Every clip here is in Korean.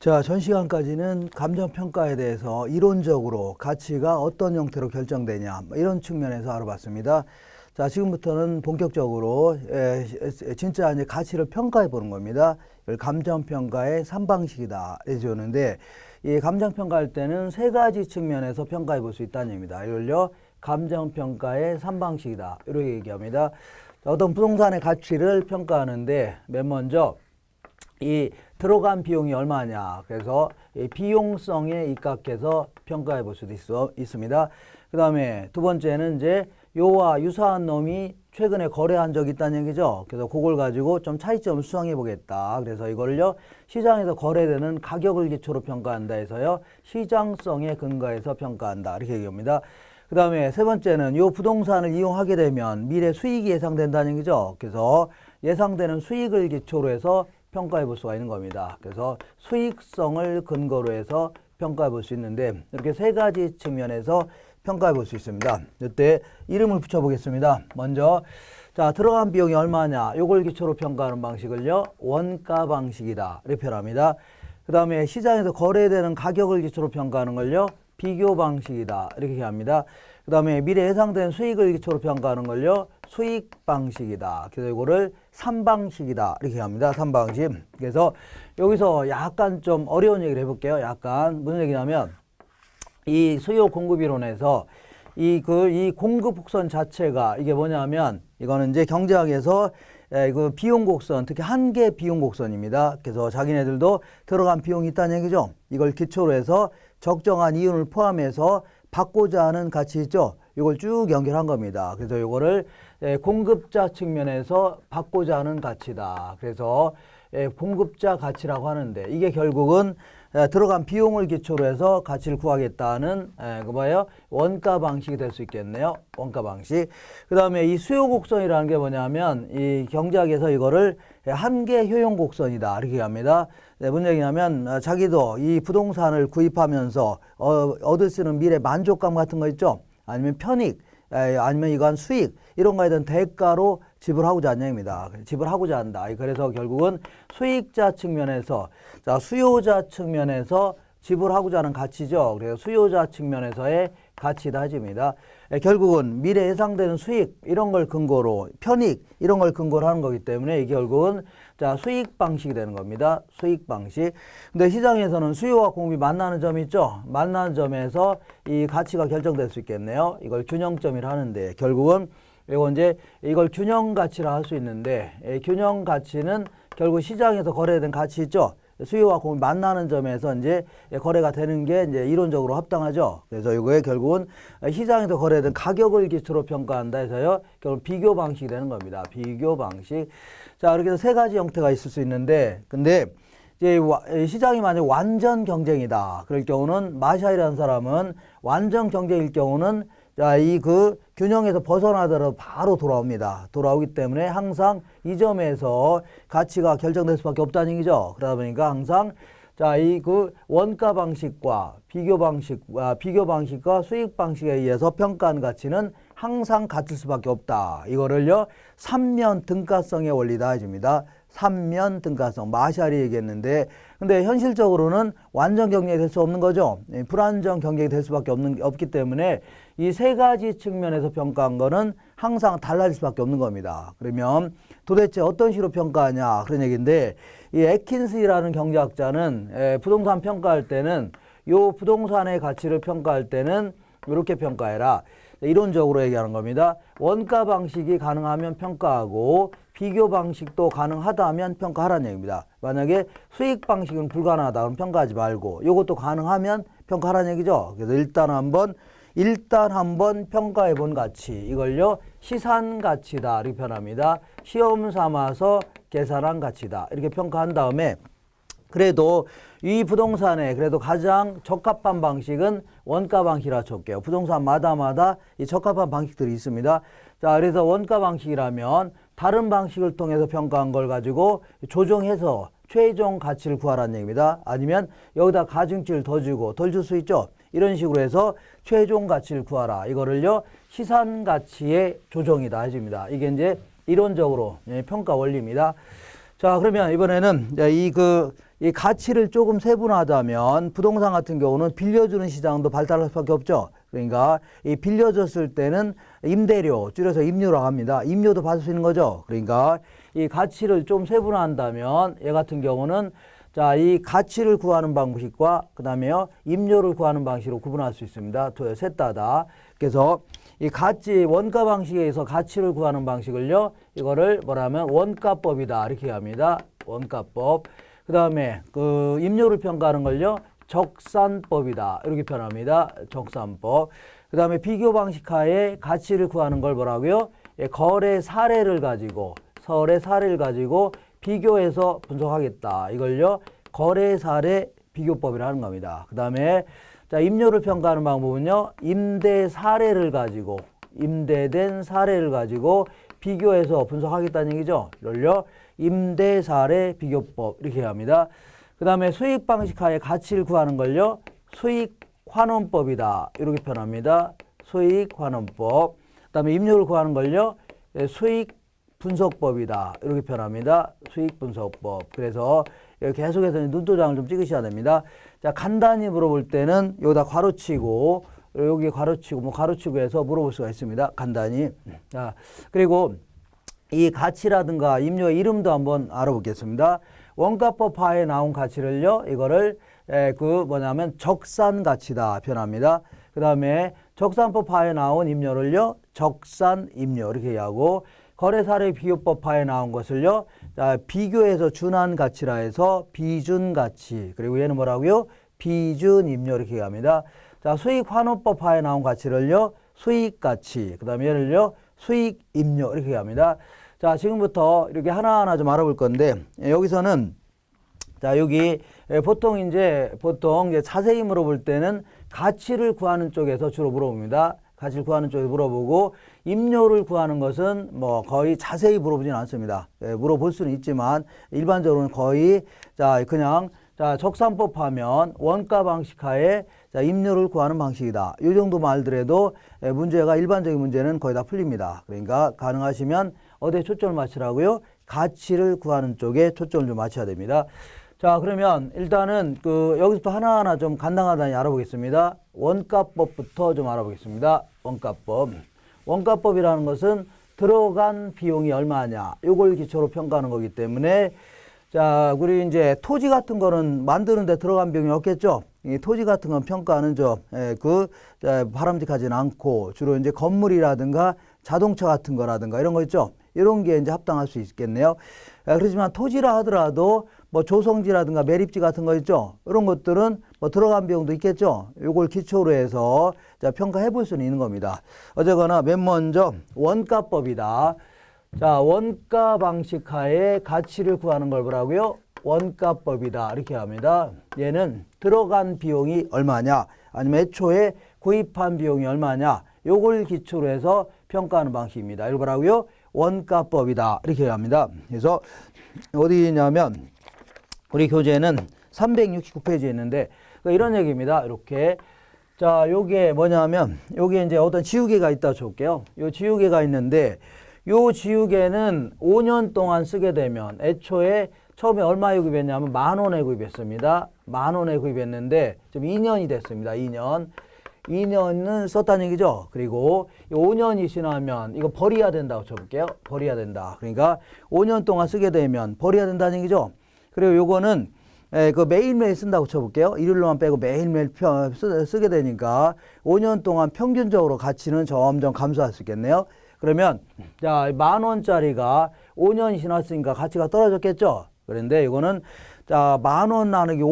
자, 전 시간까지는 감정평가에 대해서 이론적으로 가치가 어떤 형태로 결정되냐 이런 측면에서 알아봤습니다. 자, 지금부터는 본격적으로 진짜 이제 가치를 평가해 보는 겁니다. 이걸 감정평가의 3방식이다 해주는데, 이 감정평가할 때는 세 가지 측면에서 평가해 볼 수 있다는 얘기입니다. 이걸요 감정평가의 3방식이다 이렇게 얘기합니다. 자, 어떤 부동산의 가치를 평가하는데 맨 먼저 이 들어간 비용이 얼마냐, 그래서 이 비용성에 입각해서 평가해 볼 수도 있습니다. 그 다음에 두 번째는 이제 요와 유사한 놈이 최근에 거래한 적이 있다는 얘기죠. 그래서 그걸 가지고 좀 차이점을 수정해 보겠다. 그래서 이걸요 시장에서 거래되는 가격을 기초로 평가한다 해서요 시장성에 근거해서 평가한다 이렇게 얘기합니다. 그 다음에 세 번째는 요 부동산을 이용하게 되면 미래 수익이 예상된다는 얘기죠. 그래서 예상되는 수익을 기초로 해서 평가해 볼 수가 있는 겁니다. 그래서 수익성을 근거로 해서 평가해 볼 수 있는데, 이렇게 세 가지 측면에서 평가해 볼 수 있습니다. 이때 이름을 붙여 보겠습니다. 먼저 자, 들어간 비용이 얼마냐, 요걸 기초로 평가하는 방식을요 원가 방식이다 이렇게 표현합니다. 그 다음에 시장에서 거래되는 가격을 기초로 평가하는 걸요 비교 방식이다 이렇게 합니다. 그 다음에 미래 예상된 수익을 기초로 평가하는 걸요 수익 방식이다. 그래서 이거를 3방식이다 이렇게 합니다. 3방식. 그래서 여기서 약간 좀 어려운 얘기를 해볼게요. 약간 무슨 얘기냐면, 이 수요 공급 이론에서 이 공급 곡선 자체가 이게 뭐냐면, 이거는 이제 경제학에서 그 비용 곡선, 특히 한계 비용 곡선입니다. 그래서 자기네들도 들어간 비용이 있다는 얘기죠. 이걸 기초로 해서 적정한 이윤을 포함해서 받고자 하는 가치 있죠. 이걸 쭉 연결한 겁니다. 그래서 이거를 공급자 측면에서 받고자 하는 가치다. 그래서 공급자 가치라고 하는데, 이게 결국은 들어간 비용을 기초로 해서 가치를 구하겠다는 그 뭐예요? 원가 방식이 될 수 있겠네요. 원가 방식. 그 다음에 이 수요 곡선이라는 게 뭐냐면, 이 경제학에서 이거를 한계 효용 곡선이다 이렇게 합니다. 무슨 얘기냐면, 자기도 이 부동산을 구입하면서 얻을 수 있는 미래 만족감 같은 거 있죠. 아니면 편익, 아니면 이건 수익, 이런 거에 대한 대가로 지불하고자 하는 얘기입니다. 지불하고자 한다. 그래서 결국은 수익자 측면에서, 자, 수요자 측면에서 지불하고자 하는 가치죠. 그래서 수요자 측면에서의 가치다 하집니다. 결국은 미래 예상되는 수익, 이런 걸 근거로, 편익, 이런 걸 근거로 하는 거기 때문에 이게 결국은 자, 수익 방식이 되는 겁니다. 수익 방식. 근데 시장에서는 수요와 공급이 만나는 점이 있죠. 만나는 점에서 이 가치가 결정될 수 있겠네요. 이걸 균형점이라 하는데, 결국은 이걸 균형 가치라 할 수 있는데, 균형 가치는 결국 시장에서 거래된 가치 있죠. 수요와 공급이 만나는 점에서 이제 거래가 되는 게 이제 이론적으로 합당하죠. 그래서 이거에 결국은 시장에서 거래된 가격을 기초로 평가한다 해서요 결국 비교 방식이 되는 겁니다. 비교 방식. 자, 이렇게 해서 세 가지 형태가 있을 수 있는데, 근데 이제 시장이 만약 완전 경쟁이다 그럴 경우는, 마샤이라는 사람은 완전 경쟁일 경우는 자, 균형에서 벗어나더라도 바로 돌아옵니다. 돌아오기 때문에 항상 이 점에서 가치가 결정될 수밖에 없다는 얘기죠. 그러다 보니까 항상 자, 원가 방식과 비교 방식과 수익 방식에 의해서 평가한 가치는 항상 같을 수밖에 없다. 이거를요, 삼면 등가성의 원리다 해줍니다. 삼면 등가성. 마샬이 얘기했는데, 근데 현실적으로는 완전 경쟁이 될 수 없는 거죠. 불완전 경쟁이 될 수밖에 없기 때문에 이 세 가지 측면에서 평가한 거는 항상 달라질 수밖에 없는 겁니다. 그러면 도대체 어떤 식으로 평가하냐 그런 얘기인데, 이 애킨스라는 경제학자는 부동산 평가할 때는 요 부동산의 가치를 평가할 때는 이렇게 평가해라. 이론적으로 얘기하는 겁니다. 원가 방식이 가능하면 평가하고 비교 방식도 가능하다면 평가하라는 얘기입니다. 만약에 수익 방식은 불가능하다 그럼 평가하지 말고, 이것도 가능하면 평가하라는 얘기죠. 그래서 일단 한번 평가해 본 가치, 이걸요 시산 가치다 이렇게 표현합니다. 시험 삼아서 계산한 가치다 이렇게 평가한 다음에, 그래도 이 부동산에 그래도 가장 적합한 방식은 원가 방식이라 칠게요. 부동산마다 이 적합한 방식들이 있습니다. 자, 그래서 원가 방식이라면 다른 방식을 통해서 평가한 걸 가지고 조정해서 최종 가치를 구하라는 얘기입니다. 아니면 여기다 가중치를 더 주고 덜 줄 수 있죠. 이런 식으로 해서 최종 가치를 구하라. 이거를요 시산 가치의 조정이다 해줍니다. 이게 이제 이론적으로 평가 원리입니다. 자, 그러면 이번에는 이 가치를 조금 세분화하자면 부동산 같은 경우는 빌려주는 시장도 발달할 수밖에 없죠. 그러니까 이 빌려줬을 때는 임대료, 줄여서 임료라고 합니다. 임료도 받을 수 있는 거죠. 그러니까 이 가치를 좀 세분화한다면 얘 같은 경우는 자, 이 가치를 구하는 방식과 그다음에요 임료를 구하는 방식으로 구분할 수 있습니다. 셋 다다. 그래서 이 가치 원가 방식에 의해서 가치를 구하는 방식을요 이거를 뭐라면 원가법이다 이렇게 합니다. 원가법. 그다음에 그 임료를 평가하는 걸요 적산법이다 이렇게 표현합니다. 적산법. 그다음에 비교 방식 하에 가치를 구하는 걸 뭐라고요? 예, 거래 사례를 가지고 비교해서 분석하겠다. 이걸요 거래 사례 비교법이라 하는 겁니다. 그 다음에 자 임료를 평가하는 방법은요 임대된 사례를 가지고 비교해서 분석하겠다는 얘기죠. 이걸요 임대 사례 비교법 이렇게 합니다. 그 다음에 수익 방식 하에 가치를 구하는 걸요 수익 환원법이다 이렇게 표현합니다. 수익 환원법. 그 다음에 임료를 구하는 걸요 수익 분석법이다 이렇게 표현합니다. 수익 분석법. 그래서 계속해서 눈도장을 좀 찍으셔야 됩니다. 자 간단히 물어볼 때는 여기다 괄호치고 여기 괄호치고 해서 물어볼 수가 있습니다. 간단히. 자 그리고 이 가치라든가 임료의 이름도 한번 알아보겠습니다. 원가법 하에 나온 가치를요 이거를 적산 가치다 표현합니다. 그 다음에 적산법 하에 나온 임료를요 적산 임료 이렇게 하고 거래사례 비교법 하에 나온 것을요 비교해서 준한 가치라 해서 비준 가치. 그리고 얘는 뭐라고요? 비준 임료 이렇게 합니다. 자 수익 환원법 하에 나온 가치를요 수익 가치. 그 다음에 얘를요 수익 임료 이렇게 합니다. 자 지금부터 이렇게 하나하나 좀 알아볼 건데 여기서는 자 여기 보통 이제 자세히 물어볼 때는 가치를 구하는 쪽에서 주로 물어봅니다. 가치를 구하는 쪽에 물어보고 임료를 구하는 것은 뭐 거의 자세히 물어보지는 않습니다. 물어볼 수는 있지만 일반적으로는 거의 그냥 적산법 하면 원가 방식 하에 임료를 구하는 방식이다. 이 정도만 알더라도 문제가 일반적인 문제는 거의 다 풀립니다. 그러니까 가능하시면 어디에 초점을 맞추라고요? 가치를 구하는 쪽에 초점을 좀 맞춰야 됩니다. 자 그러면 일단은 여기서부터 하나하나 좀 간단하게 알아보겠습니다. 원가법부터 좀 알아보겠습니다. 원가법이라는 것은 들어간 비용이 얼마냐 요걸 기초로 평가하는 거기 때문에 자 우리 이제 토지 같은 거는 만드는데 들어간 비용이 없겠죠. 이 토지 같은 건 평가하는 바람직하지는 않고 주로 이제 건물이라든가 자동차 같은 거라든가 이런 거 있죠. 이런 게 이제 합당할 수 있겠네요. 그렇지만 토지라 하더라도 뭐 조성지라든가 매립지 같은 거 있죠. 이런 것들은 뭐 들어간 비용도 있겠죠. 요걸 기초로 해서 평가해 볼 수는 있는 겁니다. 어쨌거나 맨 먼저 원가법이다. 자, 원가 방식 하에 가치를 구하는 걸 뭐라고요? 원가법이다. 이렇게 합니다. 얘는 들어간 비용이 얼마냐 아니면 애초에 구입한 비용이 얼마냐 요걸 기초로 해서 평가하는 방식입니다. 이걸 뭐라고요? 원가법이다. 이렇게 합니다. 그래서 어디 있냐면 우리 교재는 369페이지에 있는데 이런 얘기입니다. 이렇게 자 요게 뭐냐면 요게 이제 어떤 지우개가 있다 쳐볼게요. 요 지우개가 있는데 요 지우개는 5년 동안 쓰게 되면 애초에 처음에 얼마에 구입했냐면 10,000원에 구입했습니다. 10,000원에 구입했는데 지금 2년이 됐습니다. 2년은 썼다는 얘기죠. 그리고 5년이 지나면 이거 버려야 된다고 쳐볼게요. 버려야 된다. 그러니까 5년 동안 쓰게 되면 버려야 된다는 얘기죠. 그리고 요거는 매일매일 쓴다고 쳐볼게요. 일요일로만 빼고 매일매일 쓰게 되니까 5년 동안 평균적으로 가치는 점점 감소할 수 있겠네요. 그러면 자 10,000원짜리가 5년이 지났으니까 가치가 떨어졌겠죠. 그런데 이거는 자 10,000원 나누기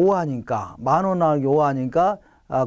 5하니까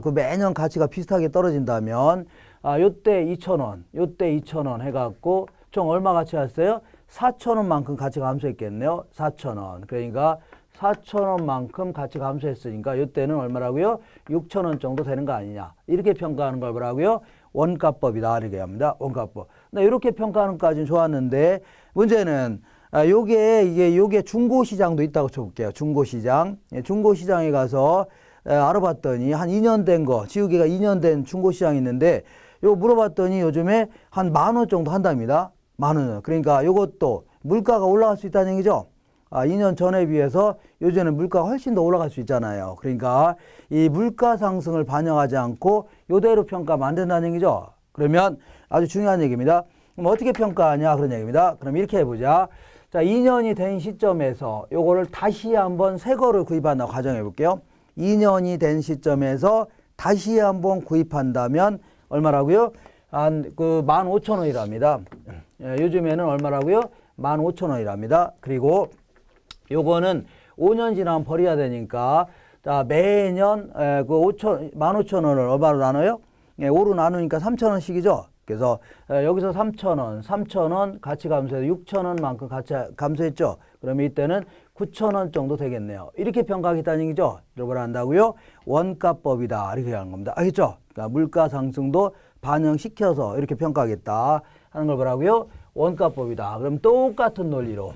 그 매년 가치가 비슷하게 떨어진다면 요때 2,000원 해갖고 총 얼마 가치 갔어요? 4,000원만큼 가치가 감소했겠네요. 4,000원. 그러니까 4,000원만큼 가치 감소했으니까 이때는 얼마라고요? 6,000원 정도 되는 거 아니냐. 이렇게 평가하는 걸 뭐라고요? 원가법이다. 이렇게 합니다. 원가법. 이렇게 평가하는 것까지는 좋았는데 문제는 요게 중고시장도 있다고 쳐볼게요. 중고시장. 중고시장에 가서 알아봤더니 한 2년 된 거, 지우개가 2년 된 중고시장이 있는데 요거 물어봤더니 요즘에 한 10,000원 정도 한답니다. 10,000원. 그러니까 요것도 물가가 올라갈 수 있다는 얘기죠. 2년 전에 비해서 요즘에는 물가가 훨씬 더 올라갈 수 있잖아요. 그러니까 이 물가 상승을 반영하지 않고 이대로 평가하면 안 된다는 얘기죠. 그러면 아주 중요한 얘기입니다. 그럼 어떻게 평가하냐 그런 얘기입니다. 그럼 이렇게 해보자. 자, 2년이 된 시점에서 요거를 다시 한번 새 거를 구입한다고 가정해 볼게요. 2년이 된 시점에서 다시 한번 구입한다면 얼마라고요? 한 15,000원이랍니다. 요즘에는 얼마라고요? 15,000원이랍니다. 그리고 요거는 5년 지나면 버려야 되니까 자, 매년 15,000원을 얼마로 나눠요? 5로 나누니까 3,000원씩이죠. 그래서 여기서 3,000원 가치 감소해서 6,000원만큼 가치 감소했죠. 그러면 이때는 9,000원 정도 되겠네요. 이렇게 평가하겠다는 얘기죠. 이걸 한다고요? 원가법이다. 이렇게 하는 겁니다. 알겠죠? 그러니까 물가 상승도 반영시켜서 이렇게 평가하겠다 하는 걸 뭐라고요? 원가법이다. 그럼 똑같은 논리로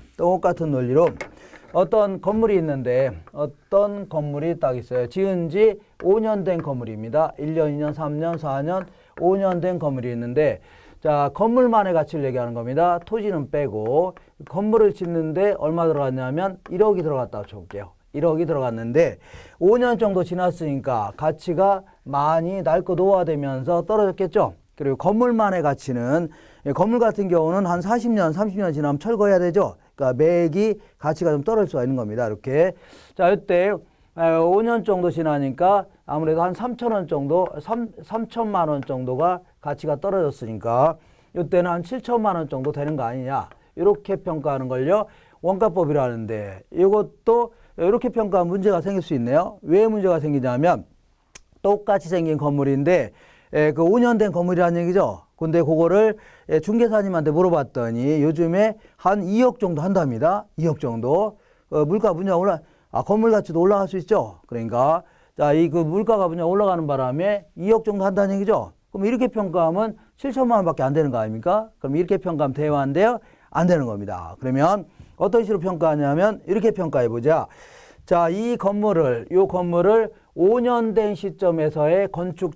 어떤 건물이 있는데 어떤 건물이 딱 있어요. 지은 지 5년 된 건물입니다. 1년, 2년, 3년, 4년, 5년 된 건물이 있는데 자, 건물만의 가치를 얘기하는 겁니다. 토지는 빼고 건물을 짓는데 얼마 들어갔냐면 1억이 들어갔다고 쳐볼게요. 1억이 들어갔는데 5년 정도 지났으니까 가치가 많이 낡고 노화되면서 떨어졌겠죠. 그리고 건물만의 가치는 건물 같은 경우는 한 40년, 30년 지나면 철거해야 되죠. 그러니까 매기 가치가 좀 떨어질 수가 있는 겁니다. 이렇게. 자, 이때 5년 정도 지나니까 아무래도 한 3,000원 정도, 3천만 원 정도가 가치가 떨어졌으니까 이때는 한 7천만 원 정도 되는 거 아니냐. 이렇게 평가하는 걸요. 원가법이라는데 이것도 이렇게 평가하면 문제가 생길 수 있네요. 왜 문제가 생기냐면 똑같이 생긴 건물인데 그 5년 된 건물이라는 얘기죠. 근데 그거를 중개사님한테 물어봤더니 요즘에 한 2억 정도 한답니다. 2억 정도. 물가 분야 건물 가치도 올라갈 수 있죠. 그러니까 자, 이 그 물가가 분야 올라가는 바람에 2억 정도 한다는 얘기죠. 그럼 이렇게 평가하면 7천만 원밖에 안 되는 거 아닙니까? 그럼 이렇게 평가하면 돼요, 안 돼요? 안 되는 겁니다. 그러면 어떤 식으로 평가하냐면 이렇게 평가해 보자. 자, 요 건물을 5년 된 시점에서의 건축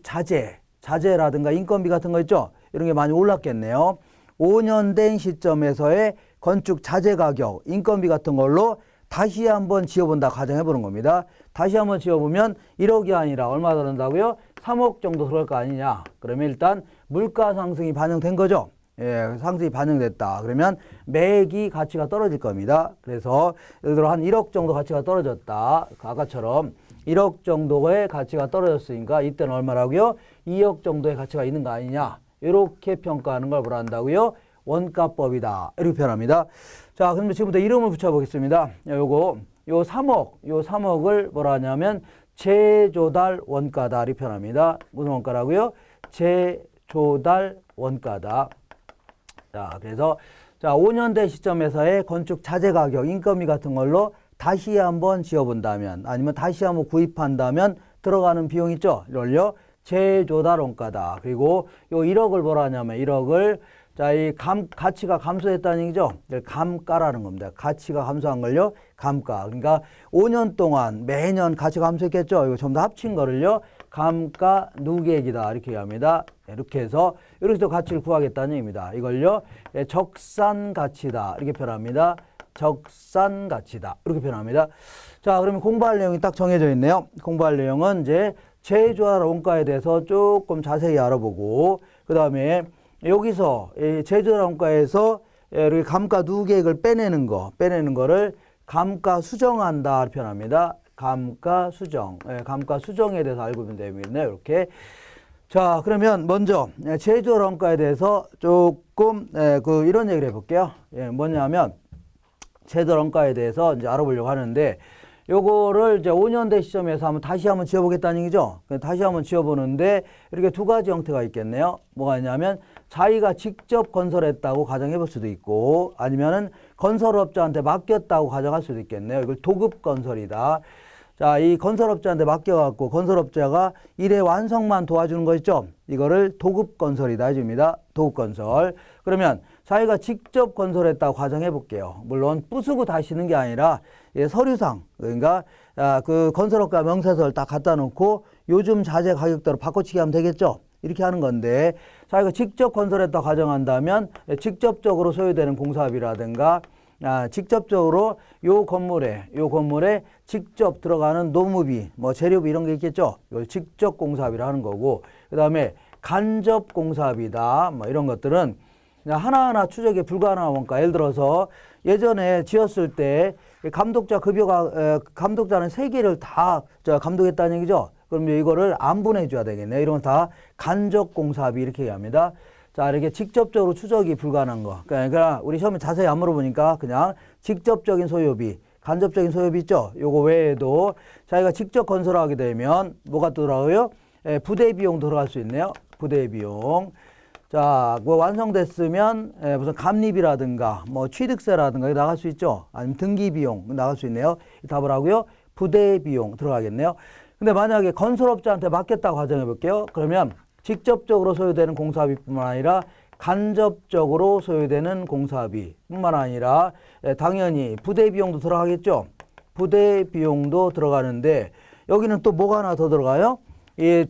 자재라든가 인건비 같은 거 있죠? 이런 게 많이 올랐겠네요. 5년 된 시점에서의 건축 자재 가격, 인건비 같은 걸로 다시 한번 지어본다 가정해 보는 겁니다. 다시 한번 지어보면 1억이 아니라 얼마 들어간다고요? 3억 정도 들어갈 거 아니냐. 그러면 일단 물가 상승이 반영된 거죠. 예, 상승이 반영됐다. 그러면 매기 가치가 떨어질 겁니다. 그래서 예를 들어 한 1억 정도 가치가 떨어졌다. 아까처럼 1억 정도의 가치가 떨어졌으니까 이때는 얼마라고요? 2억 정도의 가치가 있는 거 아니냐. 이렇게 평가하는 걸 뭐라 한다고요? 원가법이다. 이렇게 표현합니다. 자, 그러면 지금부터 이름을 붙여보겠습니다. 요 3억을 뭐라 하냐면 재조달 원가다. 이렇게 표현합니다. 무슨 원가라고요? 재조달 원가다. 자, 그래서 자, 5년 된 시점에서의 건축 자재 가격, 인건비 같은 걸로 다시 한번 지어본다면 아니면 다시 한번 구입한다면 들어가는 비용 있죠? 이걸요. 재조달 원가다. 그리고 요 1억을 뭐라 하냐면 1억을 자, 가치가 감소했다는 얘기죠. 감가라는 겁니다. 가치가 감소한 걸요. 감가. 그러니까 5년 동안 매년 가치가 감소했겠죠. 이거 전부 다 합친 거를요. 감가 누계액이다. 이렇게 얘기합니다. 이렇게 해서 이렇게 해서 가치를 구하겠다는 얘기입니다. 이걸요. 적산 가치다. 이렇게 표현합니다. 적산 가치다. 이렇게 표현합니다. 자, 그러면 공부할 내용이 딱 정해져 있네요. 공부할 내용은 이제 재조달 원가에 대해서 조금 자세히 알아보고 그 다음에 여기서 재조달 원가에서 이렇게 감가 누계액을 빼내는 거를 감가 수정한다 표현합니다. 감가 수정, 감가 수정에 대해서 알고 있면 되겠네요. 이렇게. 자, 그러면 먼저 재조달 원가에 대해서 조금 이런 얘기를 해볼게요. 뭐냐면 재조달 원가에 대해서 이제 알아보려고 하는데. 요거를 이제 5년 된 시점에서 다시 한번 지어보겠다는 얘기죠. 다시 한번 지어보는데 이렇게 두 가지 형태가 있겠네요. 뭐가 있냐면 자기가 직접 건설했다고 가정해 볼 수도 있고 아니면은 건설업자한테 맡겼다고 가정할 수도 있겠네요. 이걸 도급 건설이다. 자, 이 건설업자한테 맡겨갖고 건설업자가 일의 완성만 도와주는 거 있죠. 이거를 도급 건설이다 해줍니다. 도급 건설. 그러면 자기가 직접 건설했다고 가정해 볼게요. 물론 부수고 다시는 게 아니라 서류상 그러니까 그 건설업가 명세서를 딱 갖다 놓고 요즘 자재 가격대로 바꿔치기 하면 되겠죠. 이렇게 하는 건데 자기가 직접 건설했다고 가정한다면 직접적으로 소요되는 공사비라든가 직접적으로 요 건물에 직접 들어가는 노무비, 뭐 재료비 이런 게 있겠죠. 이걸 직접 공사비를 하는 거고, 그 다음에 간접 공사비다, 뭐 이런 것들은 하나하나 추적이 불가능한 원가. 예를 들어서 예전에 지었을 때 감독자 급여가 감독자는 3개를 다 감독했다는 얘기죠. 그럼 이거를 안 보내줘야 되겠네요. 이런 건 다 간접 공사비 이렇게 얘기합니다. 자, 이렇게 직접적으로 추적이 불가능한 거. 그러니까 우리 시험에 자세히 안 물어보니까 그냥 직접적인 소요비, 간접적인 소요비 있죠. 요거 외에도 자기가 직접 건설하게 되면 뭐가 또 들어가요? 부대 비용도 들어갈 수 있네요. 부대 비용. 자, 뭐 완성됐으면 무슨 감립이라든가 뭐 취득세라든가 이거 나갈 수 있죠. 아니면 등기 비용 나갈 수 있네요. 답을 하고요. 부대 비용 들어가겠네요. 근데 만약에 건설업자한테 맡겼다고 가정해 볼게요. 그러면 직접적으로 소요되는 공사비뿐만 아니라 간접적으로 소요되는 공사비뿐만 아니라 당연히 부대 비용도 들어가겠죠. 부대 비용도 들어가는데 여기는 또 뭐가 하나 더 들어가요? 이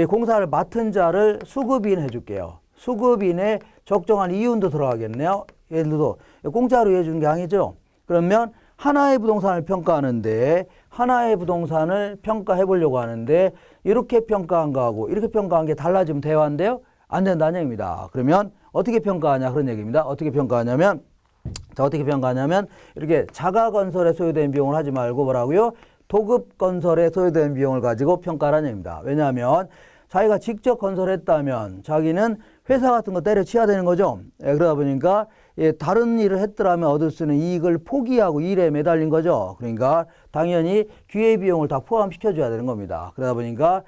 공사를 맡은 자를 수급인 해줄게요. 수급인의 적정한 이윤도 들어가겠네요. 예를 들어 공짜로 해주는 게 아니죠. 그러면 하나의 부동산을 평가하는데 하나의 부동산을 평가해 보려고 하는데 이렇게 평가한 거하고 이렇게 평가한 게 달라지면 대화인데요. 안 된다는 얘기입니다. 그러면 어떻게 평가하냐 그런 얘기입니다. 어떻게 평가하냐면 이렇게 자가 건설에 소요된 비용을 하지 말고 뭐라고요? 도급 건설에 소요된 비용을 가지고 평가하라는 얘기입니다. 왜냐하면 자기가 직접 건설했다면 자기는 회사 같은 거 때려치워야 되는 거죠. 그러다 보니까 다른 일을 했더라면 얻을 수 있는 이익을 포기하고 일에 매달린 거죠. 그러니까 당연히 기회비용을 다 포함시켜줘야 되는 겁니다. 그러다 보니까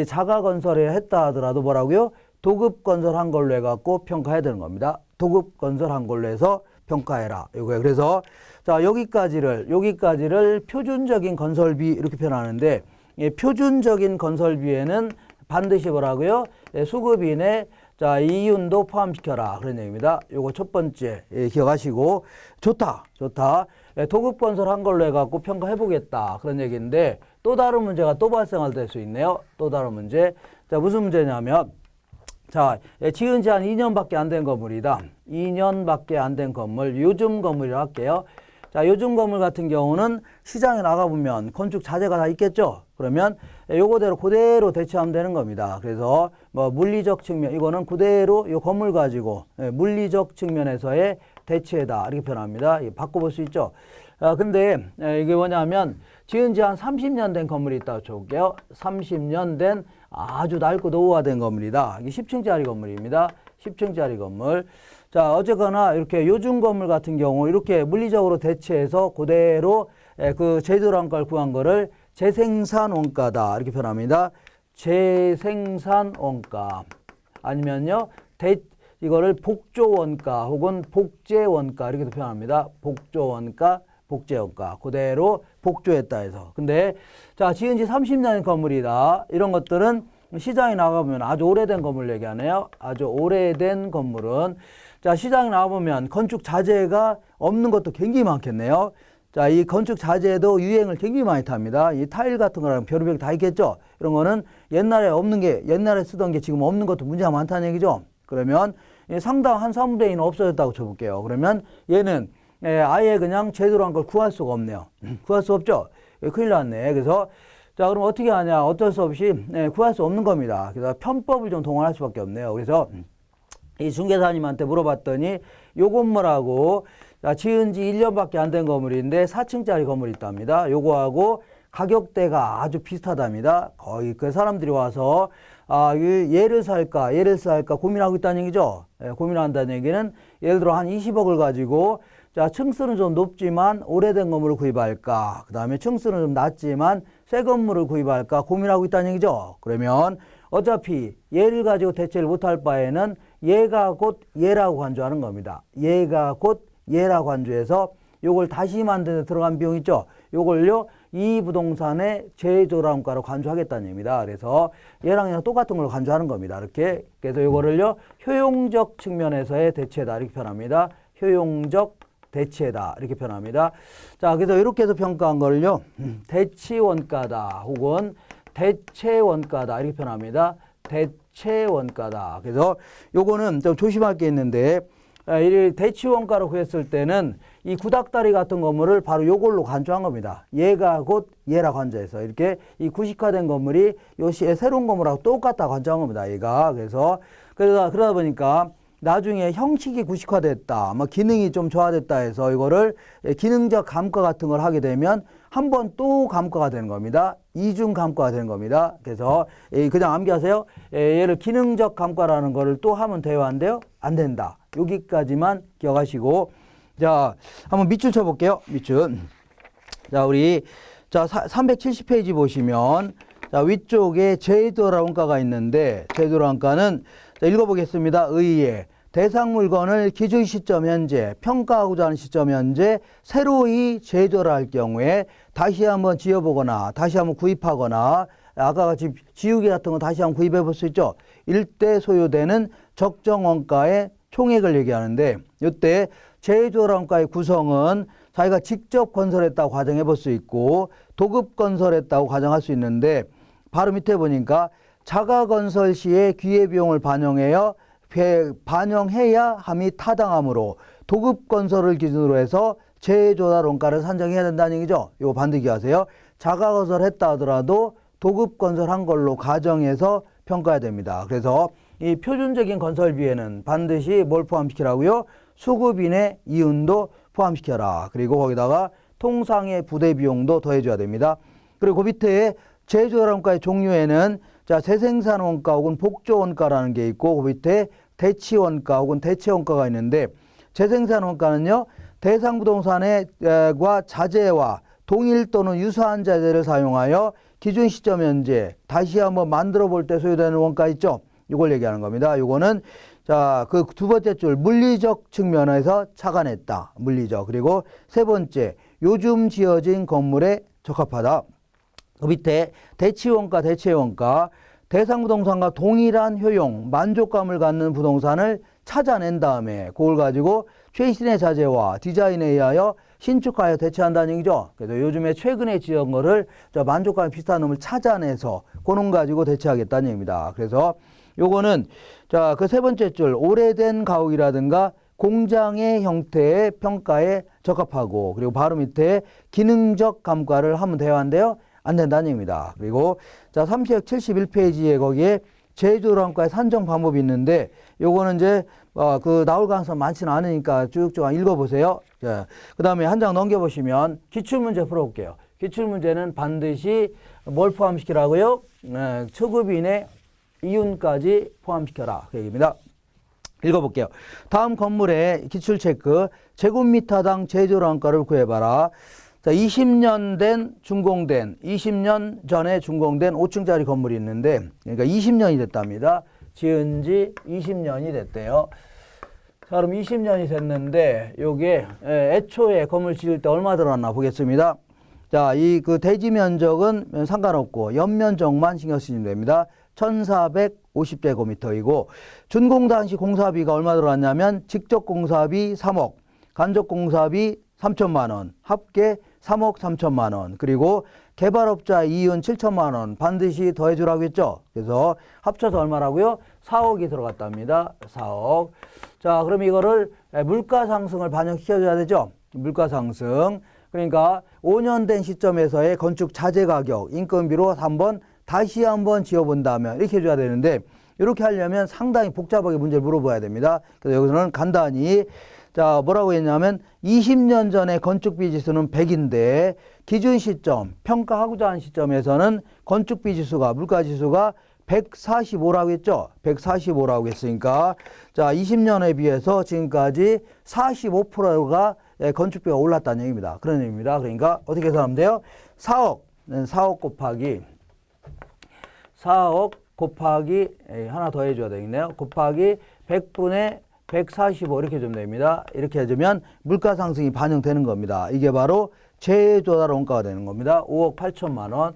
자가 건설에 했다 하더라도 뭐라고요? 도급 건설한 걸로 해갖고 평가해야 되는 겁니다. 도급 건설한 걸로 해서 평가해라. 이거예요. 그래서 자 여기까지를 표준적인 건설비 이렇게 표현하는데 표준적인 건설비에는 반드시 뭐라고요? 수급인의 자 이윤도 포함시켜라 그런 얘기입니다. 요거 첫 번째 기억하시고 좋다. 도급 건설한 걸로 해갖고 평가해 보겠다 그런 얘기인데 또 다른 문제가 또 발생할 수 있네요. 또 다른 문제. 자 무슨 문제냐면 자 지은 지 한 2년밖에 안 된 건물이다. 2년밖에 안 된 건물 요즘 건물이라 할게요. 자, 요즘 건물 같은 경우는 시장에 나가보면 건축 자재가 다 있겠죠? 그러면 요거대로 그대로 대체하면 되는 겁니다. 그래서 뭐 물리적 측면, 이거는 그대로 요 건물 가지고 물리적 측면에서의 대체다. 이렇게 표현합니다. 바꿔볼 수 있죠? 근데 이게 뭐냐면 지은 지 한 30년 된 건물이 있다고 쳐볼게요. 30년 된 아주 낡고 노후화된 건물이다. 이게 10층짜리 건물입니다. 10층짜리 건물. 자, 어쨌거나 이렇게 요즘 건물 같은 경우 이렇게 물리적으로 대체해서 그대로 그 제조란가를 구한 거를 재생산 원가다. 이렇게 표현합니다. 재생산 원가. 아니면요, 이거를 복조 원가 혹은 복제 원가 이렇게도 표현합니다. 복조 원가, 복제 원가. 그대로 복조했다 해서. 근데 자, 지은 지 30년 건물이다. 이런 것들은 시장에 나가보면 아주 오래된 건물 얘기하네요. 아주 오래된 건물은 자, 시장에 나와보면 건축 자재가 없는 것도 굉장히 많겠네요. 자, 이 건축 자재도 유행을 굉장히 많이 탑니다. 이 타일 같은 거랑 별의별 다 있겠죠. 이런 거는 옛날에 없는 게, 옛날에 쓰던 게 지금 없는 것도 문제가 많다는 얘기죠. 그러면 상당 한 3분의 1은 없어졌다고 쳐볼게요. 그러면 얘는 아예 그냥 제대로 한 걸 구할 수가 없네요. 구할 수 없죠. 큰일 났네. 그래서 자, 그럼 어떻게 하냐. 어쩔 수 없이 구할 수 없는 겁니다. 그래서 편법을 좀 동원할 수밖에 없네요. 그래서 이 중개사님한테 물어봤더니 요 건물하고 지은 지 1년밖에 안 된 건물인데 4층짜리 건물이 있답니다. 요거하고 가격대가 아주 비슷하답니다. 거의 그 사람들이 와서 얘를 살까 고민하고 있다는 얘기죠. 고민한다는 얘기는 예를 들어 한 20억을 가지고 자, 층수는 좀 높지만 오래된 건물을 구입할까? 그 다음에 층수는 좀 낮지만 새 건물을 구입할까? 고민하고 있다는 얘기죠. 그러면 어차피 얘를 가지고 대체를 못할 바에는 얘가 곧 얘라고 간주하는 겁니다. 얘가 곧 얘라고 간주해서 요걸 다시 만드는 데 들어간 비용 있죠. 요걸요 이 부동산의 제조란가로 간주하겠다는 얘기입니다. 그래서 얘랑 그냥 똑같은 걸로 간주하는 겁니다. 이렇게 그래서 요거를요 효용적 측면에서의 대체다 이렇게 표현합니다. 효용적 대체다 이렇게 표현합니다. 자, 그래서 이렇게 해서 평가한 거를요 대치원가다 혹은 대체원가다 이렇게 표현합니다. 대체원가다. 그래서 요거는 좀 조심할 게 있는데 이 대치원가로 구했을 때는 이 구닥다리 같은 건물을 바로 요걸로 간주한 겁니다. 얘가 곧 얘라 간주해서 이렇게 이 구식화된 건물이 요 시에 새로운 건물하고 똑같다 간주한 겁니다. 얘가. 그래서 그러다 보니까 나중에 형식이 구식화됐다, 뭐 기능이 좀 좋아졌다 해서 이거를 기능적 감가 같은 걸 하게 되면 한 번 또 감가가 되는 겁니다. 이중 감가가 되는 겁니다. 그래서 그냥 암기하세요. 얘를 기능적 감가라는 거를 또 하면 돼요, 안 돼요? 안 된다. 여기까지만 기억하시고, 자, 한번 밑줄 쳐볼게요. 밑줄. 자, 우리 370페이지 보시면 자, 위쪽에 제도라 원가가 있는데 제도라 원가는 자, 읽어보겠습니다. 의의 대상 물건을 기준 시점 현재 평가하고자 하는 시점 현재 새로이 제조를 할 경우에 다시 한번 지어보거나 다시 한번 구입하거나 아까 같이 지우개 같은 거 다시 한번 구입해 볼 수 있죠. 일대 소요되는 적정 원가의 총액을 얘기하는데 이때 제조라 원가의 구성은 자기가 직접 건설했다고 가정해 볼 수 있고 도급 건설했다고 가정할 수 있는데 바로 밑에 보니까 자가 건설 시에 기회비용을 반영해야 함이 타당하므로 도급 건설을 기준으로 해서 재조달 원가를 산정해야 된다는 얘기죠. 이거 반드시 기억하세요. 자가 건설했다 하더라도 도급 건설한 걸로 가정해서 평가해야 됩니다. 그래서 이 표준적인 건설비에는 반드시 뭘 포함시키라고요? 수급인의 이윤도 포함시켜라. 그리고 거기다가 통상의 부대 비용도 더해줘야 됩니다. 그리고 그 밑에 제조달 원가의 종류에는 자, 재생산 원가 혹은 복조 원가라는 게 있고 그 밑에 대치 원가 혹은 대체 원가가 있는데 재생산 원가는요. 대상 부동산의 자재와 동일 또는 유사한 자재를 사용하여 기준 시점 현재 다시 한번 만들어 볼 때 소요되는 원가 있죠. 이걸 얘기하는 겁니다. 이거는 자, 그 두 번째 줄 물리적 측면에서 착안했다. 물리적. 그리고 세 번째 요즘 지어진 건물에 적합하다. 그 밑에 대치원가, 대체원가, 대상 부동산과 동일한 효용, 만족감을 갖는 부동산을 찾아낸 다음에 그걸 가지고 최신의 자재와 디자인에 의하여 신축하여 대체한다는 얘기죠. 그래서 요즘에 최근에 지은 거를 만족감이 비슷한 놈을 찾아내서 그놈 가지고 대체하겠다는 얘기입니다. 그래서 요거는 자, 그 세 번째 줄 오래된 가옥이라든가 공장의 형태의 평가에 적합하고 그리고 바로 밑에 기능적 감가를 하면 돼야 한대요. 안 된다는 얘기입니다. 그리고 자, 371페이지에 거기에 제조랑가의 산정 방법이 있는데 요거는 이제 그 나올 가능성 많지는 않으니까 쭉쭉 읽어보세요. 그 다음에 한 장 넘겨보시면 기출문제 풀어볼게요. 기출문제는 반드시 뭘 포함시키라고요? 초급인의 이윤까지 포함시켜라. 그 얘기입니다. 읽어볼게요. 다음 건물의 기출체크 제곱미터당 제조랑가를 구해봐라. 자, 20년 된 준공된 20년 전에 준공된 5층짜리 건물이 있는데 그러니까 20년이 됐답니다. 지은 지 20년이 됐대요. 자, 그럼 20년이 됐는데 요게 애초에 건물 지을 때 얼마 들어갔나 보겠습니다. 자, 이 그 대지 면적은 상관없고 연면적만 신경 쓰시면 됩니다. 1450제곱미터이고 준공 당시 공사비가 얼마 들어갔냐면 직접 공사비 3억, 간접 공사비 3천만 원, 합계 3억 3천만 원, 그리고 개발업자 이윤 7천만 원 반드시 더해주라고 했죠. 그래서 합쳐서 얼마라고요? 4억이 들어갔답니다. 4억. 자, 그럼 이거를 물가 상승을 반영시켜줘야 되죠. 물가 상승. 그러니까 5년 된 시점에서의 건축 자재 가격, 인건비로 다시 한번 지어본다면 이렇게 해줘야 되는데 이렇게 하려면 상당히 복잡하게 문제를 물어봐야 됩니다. 그래서 여기서는 간단히 자, 뭐라고 했냐면 20년 전에 건축비 지수는 100인데 기준 시점, 평가하고자 하는 시점에서는 건축비 지수가, 물가 지수가 145라고 했죠. 145라고 했으니까 자, 20년에 비해서 지금까지 45%가 건축비가 올랐다는 얘기입니다. 그런 얘기입니다. 그러니까 어떻게 계산하면 돼요? 4억 곱하기 하나 더 해줘야 되겠네요. 곱하기 100분의 145 이렇게 해주면 됩니다. 이렇게 해주면 물가 상승이 반영되는 겁니다. 이게 바로 재조달 원가가 되는 겁니다. 5억 8천만 원.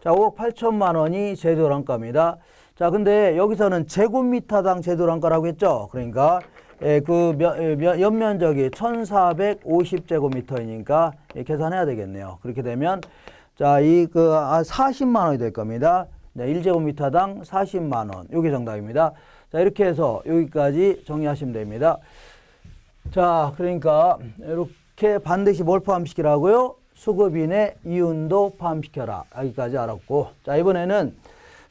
자, 5억 8천만 원이 재조달 원가입니다. 자, 근데 여기서는 제곱미터당 재조달 원가라고 했죠. 그러니까 그 연면적이 1450제곱미터이니까 계산해야 되겠네요. 그렇게 되면 자, 40만 원이 될 겁니다. 1제곱미터당 40만 원. 이게 정답입니다. 자, 이렇게 해서 여기까지 정리하시면 됩니다. 자, 그러니까 이렇게 반드시 뭘 포함시키라고요? 수급인의 이윤도 포함시켜라. 여기까지 알았고. 자, 이번에는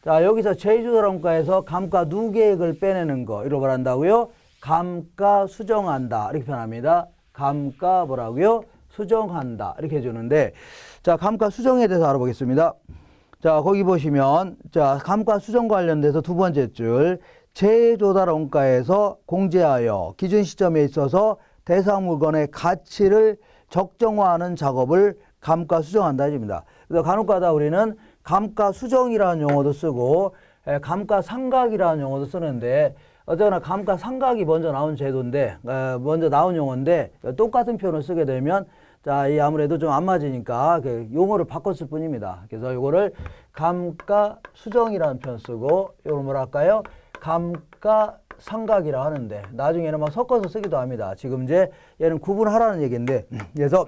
자, 여기서 제2조달원가에서 감가 누계액을 빼내는 거. 이걸 말한다고요? 감가 수정한다. 이렇게 표현합니다. 감가 뭐라고요? 수정한다. 이렇게 해주는데, 자, 감가 수정에 대해서 알아보겠습니다. 자, 거기 보시면, 자, 감가 수정 관련돼서 두 번째 줄, 재조달 원가에서 공제하여 기준 시점에 있어서 대상 물건의 가치를 적정화하는 작업을 감가 수정한다 해줍니다. 그래서 간혹가다 우리는 감가 수정이라는 용어도 쓰고, 감가 상각이라는 용어도 쓰는데, 어쨌거나 감가 상각이 먼저 나온 제도인데, 먼저 나온 용어인데, 똑같은 표현을 쓰게 되면, 자, 이 아무래도 좀 안 맞으니까 그 용어를 바꿨을 뿐입니다. 그래서 이거를 감가 수정이라는 표현 쓰고, 이걸 뭐라 할까요? 감가 상각이라 하는데, 나중에는 막 섞어서 쓰기도 합니다. 지금 이제 얘는 구분하라는 얘기인데, 그래서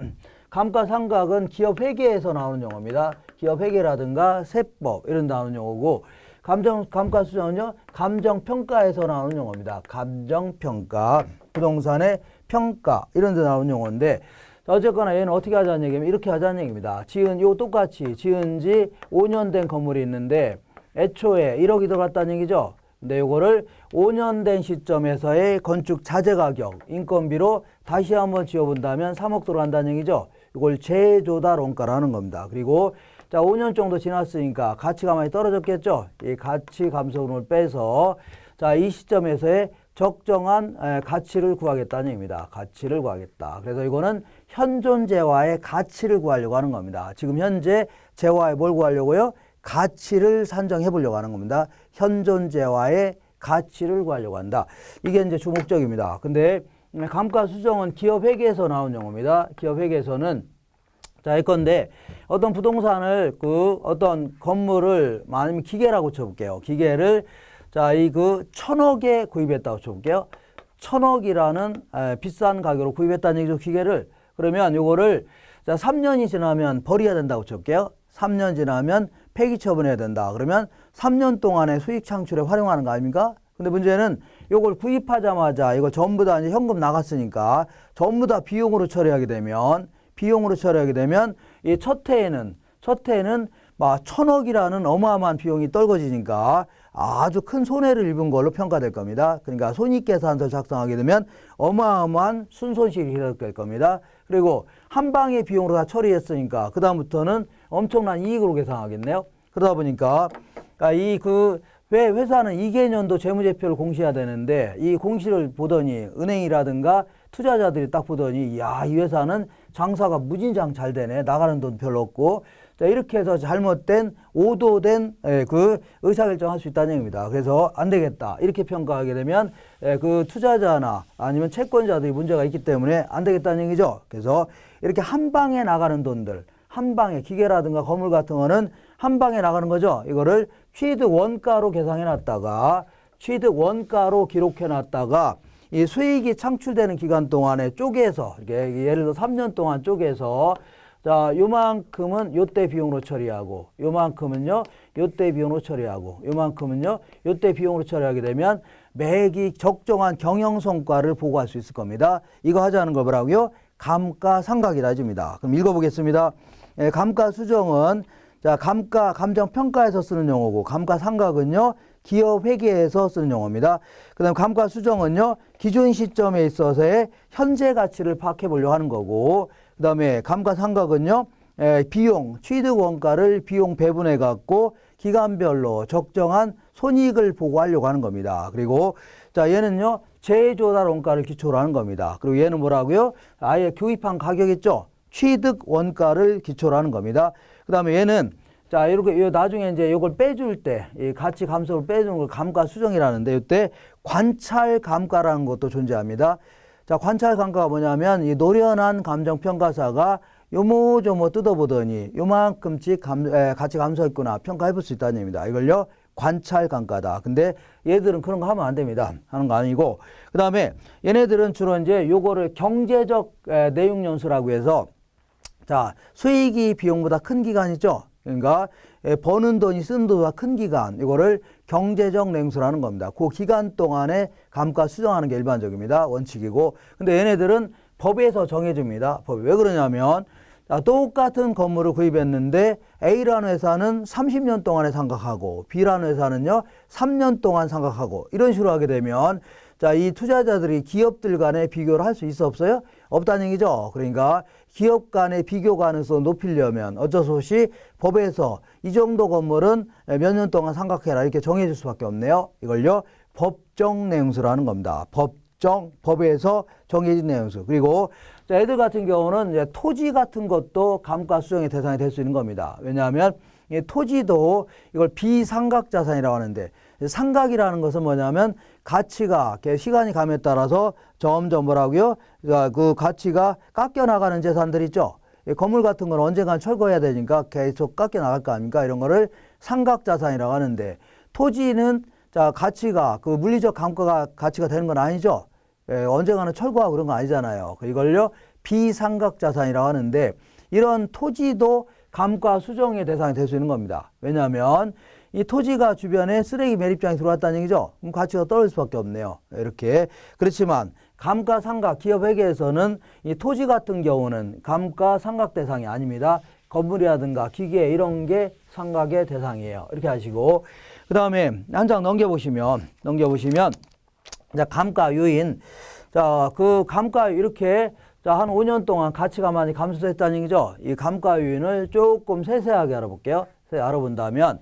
감가 상각은 기업 회계에서 나오는 용어입니다. 기업 회계라든가 세법 이런 데 나오는 용어고, 감가 수정은요, 감정평가에서 나오는 용어입니다. 감정평가, 부동산의 평가 이런 데 나오는 용어인데, 어쨌거나 얘는 어떻게 하자는 얘기냐면 이렇게 하자는 얘기입니다. 요 똑같이 지은 지 5년 된 건물이 있는데 애초에 1억이 들어갔다는 얘기죠. 근데 요거를 5년 된 시점에서의 건축 자재 가격, 인건비로 다시 한번 지어본다면 3억 들어간다는 얘기죠. 이걸 재조달 원가라는 겁니다. 그리고 자, 5년 정도 지났으니까 가치가 많이 떨어졌겠죠. 이 가치 감소분을 빼서 자, 이 시점에서의 적정한 가치를 구하겠다는 얘기입니다. 가치를 구하겠다. 그래서 이거는 현존 재화의 가치를 구하려고 하는 겁니다. 지금 현재 재화에 뭘 구하려고요? 가치를 산정해 보려고 하는 겁니다. 현존 재화의 가치를 구하려고 한다. 이게 이제 주목적입니다. 근데 감가 수정은 기업 회계에서 나온 용어입니다. 기업 회계에서는 자, 이건데 어떤 부동산을 어떤 건물을 아니면 기계라고 쳐볼게요. 기계를 자, 이 1,000억에 구입했다고 쳐볼게요. 1,000억이라는 비싼 가격으로 구입했다는 얘기죠, 기계를. 그러면 요거를 자, 3년이 지나면 버려야 된다고 쳐볼게요. 3년 지나면 폐기 처분해야 된다. 그러면 3년 동안의 수익 창출에 활용하는 거 아닙니까? 근데 문제는 요걸 구입하자마자 이거 전부 다 이제 현금 나갔으니까 전부 다 비용으로 처리하게 되면 이 첫 해에는 막 1,000억이라는 어마어마한 비용이 떨궈지니까 아주 큰 손해를 입은 걸로 평가될 겁니다. 그러니까 손익계산서를 작성하게 되면 어마어마한 순손실이 일어날 겁니다. 그리고 한 방의 비용으로 다 처리했으니까 그 다음부터는 엄청난 이익으로 계산하겠네요. 그러다 보니까 회사는 2개년도 재무제표를 공시해야 되는데 이 공시를 보더니 은행이라든가 투자자들이 딱 보더니 야, 이 회사는 장사가 무진장 잘 되네. 나가는 돈 별로 없고. 자, 이렇게 해서 잘못된 오도된 의사결정을 할 수 있다는 얘기입니다. 그래서 안 되겠다. 이렇게 평가하게 되면 투자자나 아니면 채권자들이 문제가 있기 때문에 안 되겠다는 얘기죠. 그래서 이렇게 한 방에 나가는 돈들, 한 방에 기계라든가 건물 같은 거는 한 방에 나가는 거죠. 이거를 취득 원가로 계산해 놨다가 취득 원가로 기록해 놨다가 이 수익이 창출되는 기간 동안에 쪼개서 이렇게 예를 들어 3년 동안 쪼개서 자, 요만큼은 요때 비용으로 처리하고 요만큼은요 요때 비용으로 처리하고 요만큼은요 요때 비용으로 처리하게 되면 매기 적정한 경영성과를 보고할 수 있을 겁니다. 이거 하자는 거 뭐라고요? 감가상각이라 해줍니다. 그럼 읽어보겠습니다. 감가수정은 자, 감정평가에서 쓰는 용어고 감가상각은요 기업 회계에서 쓰는 용어입니다. 그 다음에 감가수정은요 기준 시점에 있어서의 현재 가치를 파악해 보려고 하는 거고, 그 다음에 감가상각은요 비용, 취득 원가를 비용 배분해 갖고 기간별로 적정한 손익을 보고하려고 하는 겁니다. 그리고 자, 얘는요 재조달 원가를 기초로 하는 겁니다. 그리고 얘는 뭐라고요? 아예 교입한 가격 있죠? 취득 원가를 기초로 하는 겁니다. 그 다음에 얘는 자, 이렇게 나중에 이제 이걸 빼줄 때, 이 가치 감소를 빼주는 걸 감가 수정이라는데, 이때 관찰 감가라는 것도 존재합니다. 자, 관찰 감가가 뭐냐면 이 노련한 감정 평가사가 요모조모 뜯어보더니 요만큼씩 가치 감소했구나 평가해 볼 수 있다는 얘기입니다. 이걸요 관찰 감가다. 근데 얘들은 그런 거 하면 안 됩니다. 하는 거 아니고, 그 다음에 얘네들은 주로 이제 요거를 경제적 내용 연수라고 해서 자, 수익이 비용보다 큰 기간이죠. 그러니까 버는 돈이 쓰는 돈보다 큰 기간, 이거를 경제적 냉수라는 겁니다. 그 기간 동안에 감가 수정하는 게 일반적입니다. 원칙이고. 근데 얘네들은 법에서 정해줍니다. 법이 왜 그러냐면, 자, 똑같은 건물을 구입했는데 A라는 회사는 30년 동안에 상각하고 B라는 회사는요 3년 동안 상각하고 이런 식으로 하게 되면 자, 이 투자자들이 기업들 간에 비교를 할 수 있어 없어요? 없다는 얘기죠. 그러니까 기업 간의 비교 가능성을 높이려면 어쩔 수 없이 법에서 이 정도 건물은 몇 년 동안 상각해라 이렇게 정해줄 수밖에 없네요. 이걸요 법정 내용수라는 겁니다. 법에서 정해진 내용수. 그리고 자, 애들 같은 경우는 이제 토지 같은 것도 감가 수정의 대상이 될 수 있는 겁니다. 왜냐하면 이 토지도 이걸 비상각 자산이라고 하는데 상각이라는 것은 뭐냐면 가치가 시간이 감에 따라서 점점 뭐라고요? 그러니까 그 가치가 깎여 나가는 재산들 있죠. 건물 같은 건 언젠간 철거해야 되니까 계속 깎여 나갈 거 아닙니까? 이런 거를 상각 자산이라고 하는데 토지는 자, 가치가 그 물리적 감가가 가치가 되는 건 아니죠. 언젠가는 철거하고 그런 거 아니잖아요. 이걸요 비상각 자산이라고 하는데 이런 토지도 감가 수정의 대상이 될 수 있는 겁니다. 왜냐하면 이 토지가 주변에 쓰레기 매립장이 들어왔다는 얘기죠. 그럼 가치가 떨어질 수밖에 없네요. 이렇게. 그렇지만 감가상각 기업회계에서는 이 토지 같은 경우는 감가상각 대상이 아닙니다. 건물이라든가 기계 이런 게 상각의 대상이에요. 이렇게 하시고 그 다음에 한 장 넘겨보시면 자, 감가 요인. 자, 그 감가 이렇게 자, 한 5년 동안 가치가 많이 감소했다는 얘기죠. 이 감가 요인을 조금 세세하게 알아볼게요. 알아본다면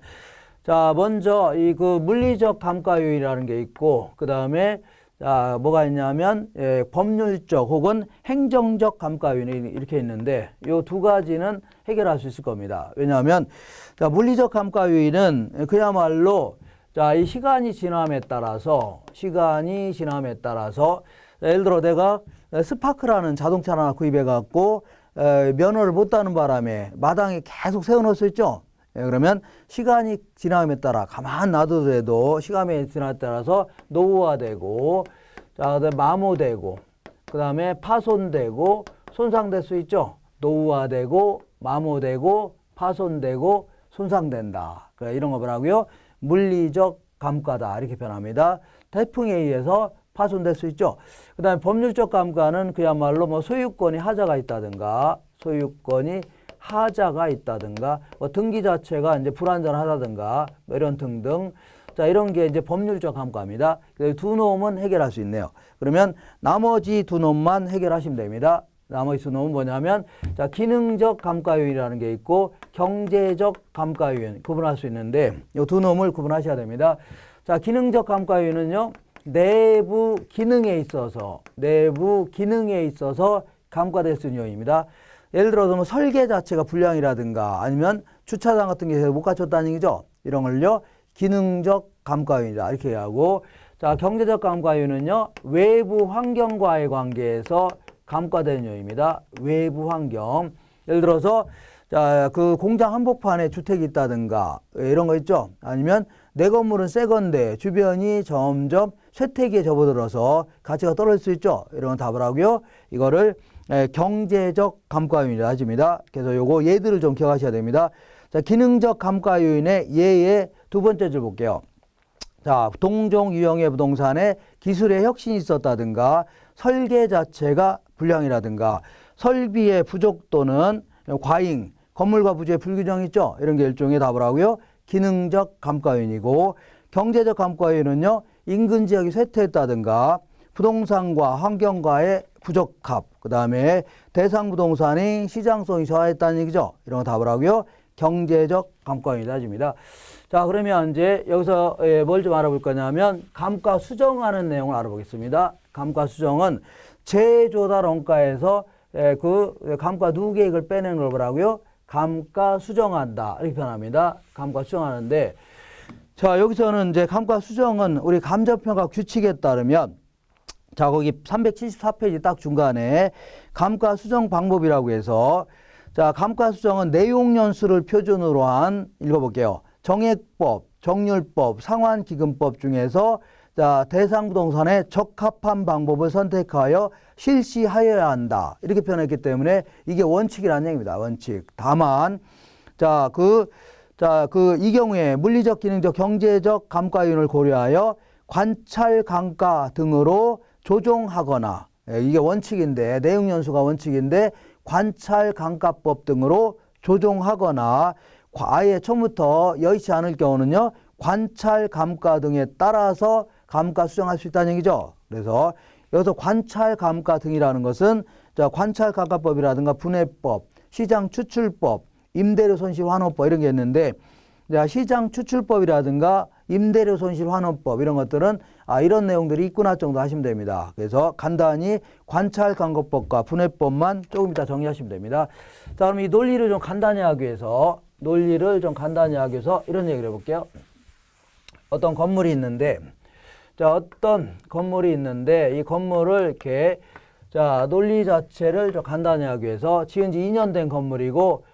자, 먼저 이 그 물리적 감가 요인이라는 게 있고 그 다음에 자, 뭐가 있냐면 법률적 혹은 행정적 감가 요인이 이렇게 있는데 이 두 가지는 해결할 수 있을 겁니다. 왜냐하면 자, 물리적 감가 요인은 그야말로 자, 이 시간이 지남에 따라서 예를 들어 내가 스파크라는 자동차 하나 구입해 갖고 면허를 못 따는 바람에 마당에 계속 세워놓을 수 있죠. 그러면 시간이 지남에 따라 가만 놔두더라도 시간이 지남에 따라서 노후화되고 자, 그다음에 마모되고 그 다음에 파손되고 손상될 수 있죠. 노후화되고 마모되고 파손되고 손상된다. 그러니까 이런 거 뭐라고요? 물리적 감가다 이렇게 표현합니다. 태풍에 의해서 파손될 수 있죠. 그 다음에 법률적 감가는 그야말로 뭐 소유권이 하자가 있다든가 뭐 등기 자체가 이제 불완전하다든가 뭐 이런 등등. 자, 이런 게 이제 법률적 감가입니다. 두 놈은 해결할 수 있네요. 그러면 나머지 두 놈만 해결하시면 됩니다. 나머지 두 놈은 뭐냐면 자, 기능적 감가 요인이라는 게 있고 경제적 감가 요인 구분할 수 있는데 이 두 놈을 구분하셔야 됩니다. 자, 기능적 감가 요인은요. 내부 기능에 있어서 감가될 수 있는 요인입니다. 예를 들어서 뭐 설계 자체가 불량이라든가 아니면 주차장 같은 게 못 갖췄다는 얘기죠. 이런 걸요. 기능적 감가 요인이다. 이렇게 하고 자, 경제적 감가 요인은요. 외부 환경과의 관계에서 감가되는 요인입니다. 외부 환경. 예를 들어서 자, 그 공장 한복판에 주택이 있다든가 이런 거 있죠. 아니면 내 건물은 새 건데 주변이 점점 쇠퇴기에 접어들어서 가치가 떨어질 수 있죠. 이런 건 답을 하고요. 이거를 경제적 감가 요인이라 하십니다. 그래서 요거 예들을 좀 기억하셔야 됩니다. 자, 기능적 감가 요인의 예의 두 번째 줄 볼게요. 자, 동종 유형의 부동산에 기술의 혁신이 있었다든가 설계 자체가 불량이라든가 설비의 부족 또는 과잉, 건물과 부지의 불균형이 있죠. 이런 게 일종의 답을 하고요. 기능적 감가 요인이고 경제적 감가 요인은요. 인근 지역이 쇠퇴했다든가 부동산과 환경과의 부적합, 그 다음에 대상 부동산이 시장성이 저하했다는 얘기죠. 이런 거 답을 하고요. 경제적 감가 요인이 따집니다. 자, 그러면 이제 여기서 뭘 좀 알아볼 거냐면 감가 수정하는 내용을 알아보겠습니다. 감가 수정은 재조달 원가에서 그 감가 누계액을 빼내는 걸 뭐라고요? 감가 수정한다. 이렇게 표현합니다. 감가 수정하는데 자, 여기서는 이제 감가 수정은 우리 감정평가 규칙에 따르면 자, 거기 374페이지 딱 중간에 감가 수정 방법이라고 해서 자, 감가 수정은 내용 연수를 표준으로 한 읽어볼게요. 정액법, 정률법, 상환기금법 중에서 자, 대상 부동산에 적합한 방법을 선택하여 실시하여야 한다. 이렇게 표현했기 때문에 이게 원칙이라는 얘기입니다. 원칙. 다만 자, 자, 이 경우에 물리적, 기능적, 경제적 감가 요인을 고려하여 관찰 감가 등으로 조정하거나, 이게 원칙인데, 내용 연수가 원칙인데, 관찰 감가법 등으로 조정하거나, 아예 처음부터 여의치 않을 경우는요, 관찰 감가 등에 따라서 감가 수정할 수 있다는 얘기죠. 그래서 여기서 관찰 감가 등이라는 것은 자, 관찰 감가법이라든가 분해법, 시장 추출법, 임대료 손실 환원법 이런 게 있는데, 자, 시장 추출법이라든가 임대료 손실 환원법 이런 것들은 이런 내용들이 있구나 정도 하시면 됩니다. 그래서 간단히 관찰 감가법과 분해법만 조금 이따 정리하시면 됩니다. 자, 그럼 이 논리를 좀 간단히 하기 위해서 이런 얘기를 해볼게요. 어떤 건물이 있는데, 자, 이 건물을 이렇게, 자, 논리 자체를 좀 간단히 하기 위해서 지은 지 2년 된 건물이고,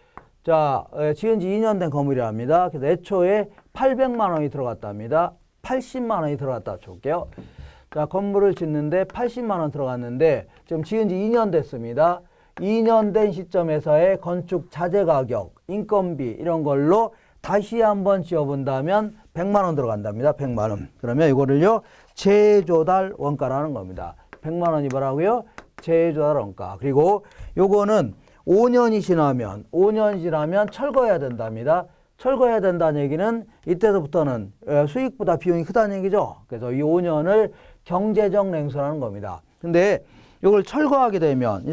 자, 지은 지 2년 된 건물이랍니다. 그래서 애초에 800만 원이 들어갔답니다. 80만 원이 들어갔다 쳐볼게요. 자, 건물을 짓는데 80만 원 들어갔는데, 지금 지은 지 2년 됐습니다. 2년 된 시점에서의 건축 자재 가격, 인건비 이런 걸로 다시 한번 지어본다면 100만 원 들어간답니다. 100만 원. 그러면 이거를요, 재조달 원가라는 겁니다. 100만 원이 뭐라고요? 재조달 원가. 그리고 요거는 5년이 지나면 철거해야 된답니다. 철거해야 된다는 얘기는 이때서부터는 수익보다 비용이 크다는 얘기죠. 그래서 이 5년을 경제적 냉소라는 겁니다. 근데 이걸 철거하게 되면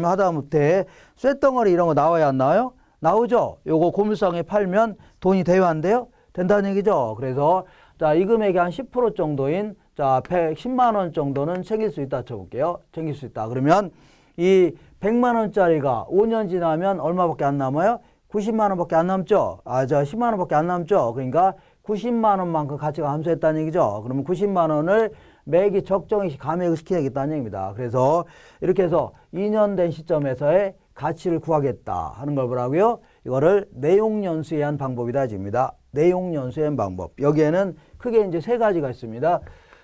하다못해 쇳덩어리 이런 거 나와야 안 나와요? 나오죠. 요거 고물상에 팔면 돈이 돼요, 안 돼요? 된다는 얘기죠. 그래서 자, 이 금액이 한 10% 정도인 자, 110만 원 정도는 챙길 수 있다 쳐볼게요. 챙길 수 있다. 그러면 이 100만 원짜리가 5년 지나면 얼마밖에 안 남아요? 90만 원밖에 안 남죠. 저 10만 원밖에 안 남죠. 그러니까 90만 원만큼 가치가 감소했다는 얘기죠. 그러면 90만 원을 매기 적정히 감액을 시켜야겠다는 얘기입니다. 그래서 이렇게 해서 2년 된 시점에서의 가치를 구하겠다 하는 걸 뭐라고요? 이거를 내용 연수에 한 방법이다 집니다. 내용 연수에 한 방법. 여기에는 크게 이제 세 가지가 있습니다.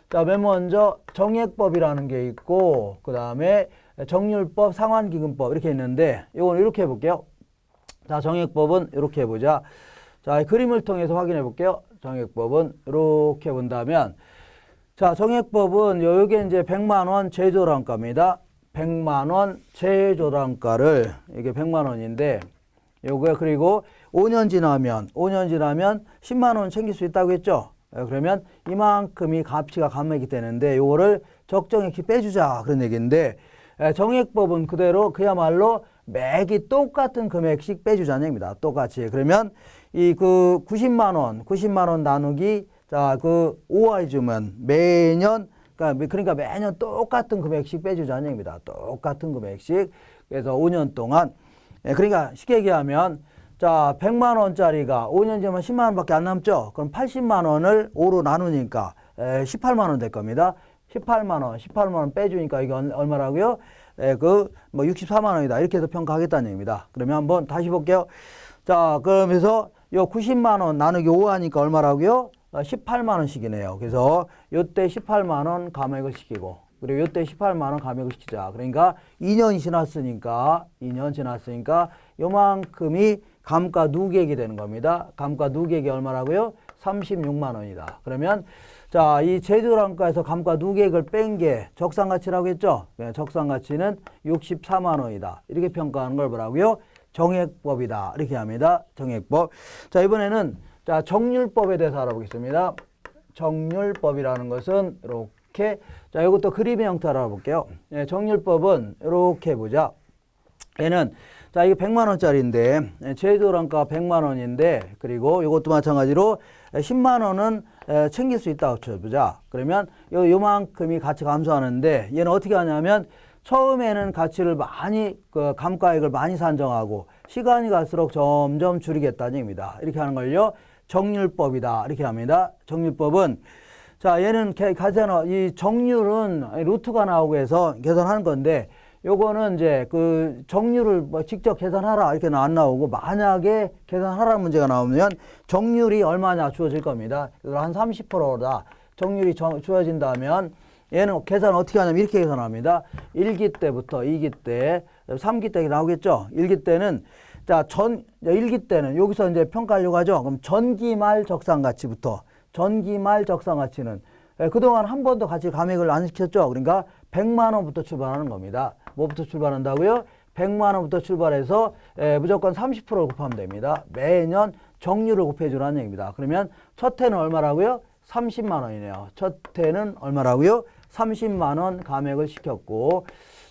자, 맨 먼저 정액법이라는 게 있고, 그 다음에 정률법, 상환기금법 이렇게 있는데, 이건 이렇게 해볼게요. 자, 정액법은 이렇게 해보자. 자, 그림을 통해서 확인해 볼게요. 정액법은 이렇게 본다면, 자, 정액법은 요게 이제 100만 원 재조달원가입니다. 100만 원 재조달원가를, 이게 100만 원인데, 요거 그리고 5년 지나면 10만 원 챙길 수 있다고 했죠. 그러면 이만큼이 가치가 감액이 되는데 요거를 적정액이 빼주자 그런 얘기인데, 정액법은 그대로 그야말로 매기 똑같은 금액씩 빼주자는 얘기입니다. 똑같이. 그러면 이 90만 원 나누기 자, 5월 주면 매년 그러니까 매년 똑같은 금액씩 빼주자는 얘기입니다. 똑같은 금액씩. 그래서 5년 동안 그러니까 쉽게 얘기하면 자, 100만 원짜리가 5년 지나면 10만 원밖에 안 남죠. 그럼 80만 원을 5로 나누니까 18만 원 될 겁니다. 18만 원 빼주니까 이게 얼마라고요? 64만 원이다. 이렇게 해서 평가하겠다는 얘기입니다. 그러면 한번 다시 볼게요. 자, 그러면서 요 90만 원 나누기 5 하니까 얼마라고요? 18만 원씩이네요. 그래서 요때 18만 원 감액을 시키고, 그리고 요때 18만 원 감액을 시키자. 그러니까 2년이 지났으니까 요만큼이 감가 누계액이 되는 겁니다. 감가 누계액이 얼마라고요? 36만 원이다. 그러면 자, 이 재조달원가에서 감가 누계액을 뺀 게 적산가치라고 했죠? 적산가치는 64만 원이다. 이렇게 평가하는 걸 뭐라고요? 정액법이다. 이렇게 합니다. 정액법. 자, 이번에는 자, 정률법에 대해서 알아보겠습니다. 정률법이라는 것은 이렇게, 자, 이것도 그림의 형태로 알아볼게요. 정률법은 이렇게 보자. 얘는 자, 이게 100만 원짜리인데 재조달원가 100만 원인데, 그리고 이것도 마찬가지로 10만 원은 챙길 수 있다고 쳐보자. 그러면 요만큼이 가치 감소하는데, 얘는 어떻게 하냐면 처음에는 가치를 많이 감가액을 많이 산정하고 시간이 갈수록 점점 줄이겠다는 얘기입니다. 이렇게 하는 걸요 정률법이다. 이렇게 합니다. 정률법은 자, 얘는 이 정률은 루트가 나오고 해서 계산하는 건데, 요거는 이제 정률을 직접 계산하라 이렇게는 안 나오고, 만약에 계산하라는 문제가 나오면 정률이 얼마냐 주어질 겁니다. 한 30%다. 정률이 주어진다면 얘는 계산 어떻게 하냐면 이렇게 계산합니다. 1기 때부터 2기 때, 3기 때 나오겠죠. 1기 때는 자, 일기 때는 여기서 이제 평가하려고 하죠. 그럼 전기말 적산가치부터. 전기말 적산가치는 그동안 한 번도 같이 감액을 안 시켰죠. 그러니까 100만 원부터 출발하는 겁니다. 뭐부터 출발한다고요? 100만 원부터 출발해서 무조건 30%를 곱하면 됩니다. 매년 정률을 곱해주라는 얘기입니다. 그러면 첫 해는 얼마라고요? 30만 원이네요. 첫 해는 얼마라고요? 30만 원 감액을 시켰고,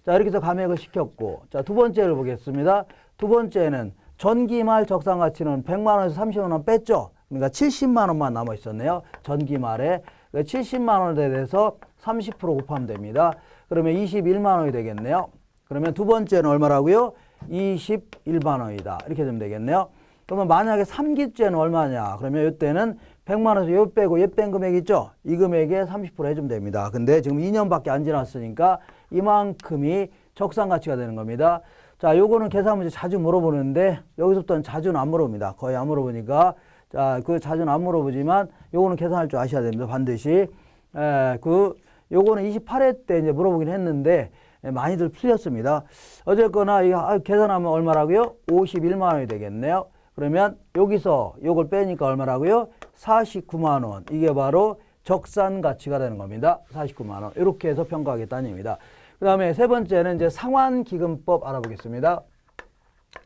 자, 이렇게 해서 감액을 시켰고, 자, 두 번째를 보겠습니다. 두 번째는 전기말 적산가치는 100만 원에서 30만 원 뺐죠. 그러니까 70만 원만 남아 있었네요. 전기말에 70만 원에 대해서 30% 곱하면 됩니다. 그러면 21만 원이 되겠네요. 그러면 두 번째는 얼마라고요? 21만 원이다. 이렇게 되면 되겠네요. 그러면 만약에 3기째는 얼마냐? 그러면 이때는 100만 원에서 요 빼고 얘 뺀 금액 있죠? 이 금액에 30% 해주면 됩니다. 근데 지금 2년밖에 안 지났으니까 이만큼이 적산가치가 되는 겁니다. 자, 요거는 계산 문제 자주 물어보는데 여기서부터는 자주는 안 물어봅니다. 거의 안 물어보니까 자, 그 자주는 안 물어보지만 요거는 계산할 줄 아셔야 됩니다. 반드시. 요거는 28회 때 이제 물어보긴 했는데 많이들 풀렸습니다. 어쨌거나 이거 계산하면 얼마라고요? 51만 원이 되겠네요. 그러면 여기서 요걸 빼니까 얼마라고요? 49만 원. 이게 바로 적산 가치가 되는 겁니다. 49만 원. 이렇게 해서 평가하겠다는 얘기입니다. 그 다음에 세 번째는 이제 상환기금법 알아보겠습니다.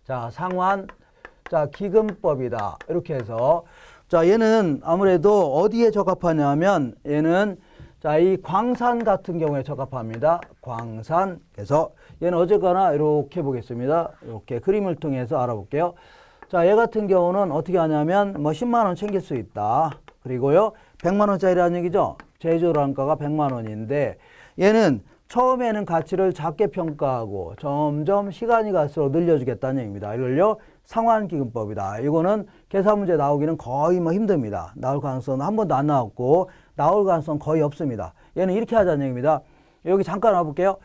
자, 자, 기금법이다. 이렇게 해서 자, 얘는 아무래도 어디에 적합하냐면 얘는 자, 이 광산 같은 경우에 적합합니다. 광산. 그래서 얘는 어쨌거나 이렇게 보겠습니다. 이렇게 그림을 통해서 알아볼게요. 자, 얘 같은 경우는 어떻게 하냐면 뭐 10만 원 챙길 수 있다. 그리고요, 100만 원짜리라는 얘기죠. 제조란가가 100만 원인데 얘는 처음에는 가치를 작게 평가하고 점점 시간이 갈수록 늘려주겠다는 얘기입니다. 이걸요, 상환기금법이다. 이거는 계산 문제 나오기는 거의 뭐 힘듭니다. 나올 가능성은 한 번도 안 나왔고 나올 가능성은 거의 없습니다. 얘는 이렇게 하자는 얘기입니다. 여기 잠깐 와볼게요.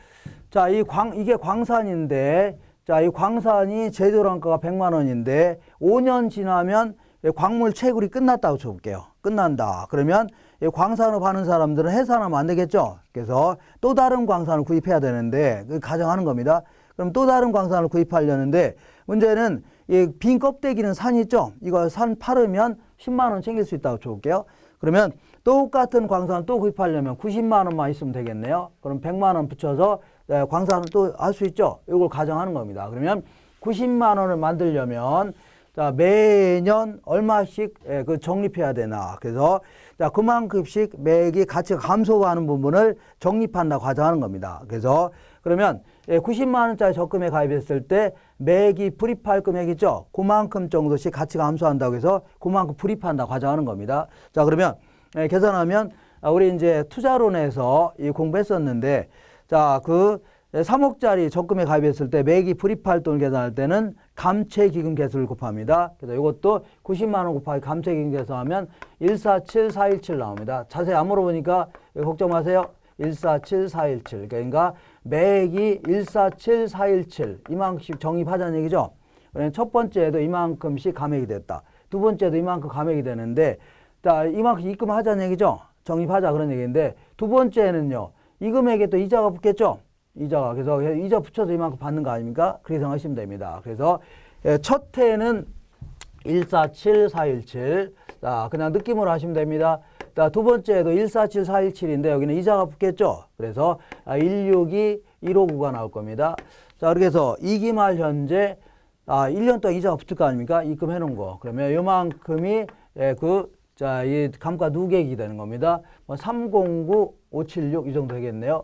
자, 이게 광산인데, 자, 이 광산이 제조란가가 100만 원인데 5년 지나면 광물 채굴이 끝났다고 쳐볼게요. 끝난다. 그러면 광산업 하는 사람들은 해산하면 안 되겠죠. 그래서 또 다른 광산을 구입해야 되는데 가정하는 겁니다. 그럼 또 다른 광산을 구입하려는데 문제는 이 빈 껍데기는 산 있죠. 이거 산 팔으면 10만 원 챙길 수 있다고 쳐볼게요. 그러면 똑같은 광산을 또 구입하려면 90만 원만 있으면 되겠네요. 그럼 100만 원 붙여서 광산을 또 할 수 있죠. 이걸 가정하는 겁니다. 그러면 90만 원을 만들려면 자, 매년 얼마씩 그 적립해야 되나. 그래서 자, 그만큼씩 매기 가치가 감소하는 부분을 적립한다고 가정하는 겁니다. 그래서 그러면 90만 원짜리 적금에 가입했을 때 매기 불입할 금액 있죠. 그만큼 정도씩 가치가 감소한다고 해서 그만큼 불입한다고 가정하는 겁니다. 자, 그러면 계산하면 우리 이제 투자론에서 공부했었는데 자, 3억짜리 적금에 가입했을 때 매기 불입할 돈을 계산할 때는 감채기금 개수를 곱합니다. 그래서 이것도 90만 원 곱하기 감채기금 계산하면 147417 나옵니다. 자세히 안 물어보니까 걱정 마세요. 147417. 그러니까 매기 147417 이만큼씩 적립하자는 얘기죠. 그러면 첫 번째에도 이만큼씩 감액이 됐다. 두 번째도 이만큼 감액이 되는데 자, 이만큼 입금하자는 얘기죠. 적립하자 그런 얘기인데 두 번째는요. 이 금액에 또 이자가 붙겠죠. 이자가. 그래서 이자 붙여서 이만큼 받는 거 아닙니까? 그렇게 생각하시면 됩니다. 그래서 첫 해는 147417. 자, 그냥 느낌으로 하시면 됩니다. 자, 두 번째에도 147417인데 여기는 이자가 붙겠죠. 그래서 162 159가 나올 겁니다. 자, 그렇게 해서 이기말 현재 1년 동안 이자가 붙을 거 아닙니까? 입금해 놓은 거. 그러면 요만큼이 자, 이 감가 누계액이 되는 겁니다. 309576 이 정도 되겠네요.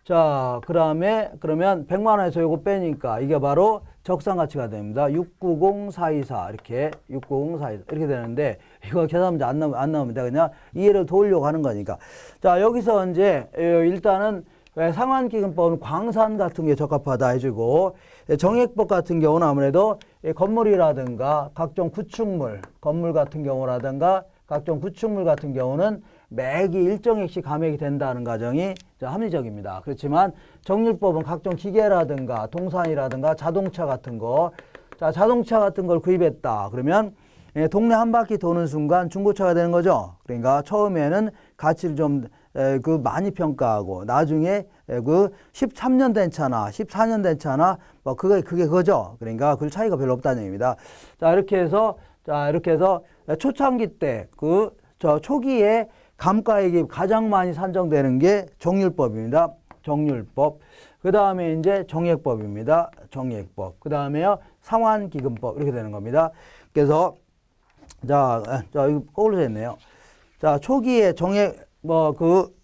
자, 그러면 100만 원에서 요거 빼니까 이게 바로 적산가치가 됩니다. 690424 이렇게 690424 이렇게 되는데 이거 계산 문제 안 나옵니다. 그냥 이해를 도우려고 하는 거니까. 자, 여기서 이제 일단은 상환기금법은 광산 같은 게 적합하다 해주고 정액법 같은 경우는 아무래도 건물이라든가 각종 구축물, 건물 같은 경우라든가 각종 구축물 같은 경우는 매기 일정액씩 감액이 된다는 가정이 합리적입니다. 그렇지만 정률법은 각종 기계라든가 동산이라든가 자동차 같은 거, 자, 자동차 같은 걸 구입했다. 그러면 동네 한 바퀴 도는 순간 중고차가 되는 거죠. 그러니까 처음에는 가치를 좀 많이 평가하고 나중에 그 13년 된 차나 14년 된 차나 뭐 그게 그거죠. 그러니까 그 차이가 별로 없다는 얘기입니다. 자, 이렇게 해서 초창기 때 저 초기에 감가액이 가장 많이 산정되는 게 정률법입니다. 정률법. 그 다음에 이제 정액법입니다. 정액법. 그 다음에요 상환기금법 이렇게 되는 겁니다. 그래서 자 이거 거꾸로 됐네요. 자, 초기에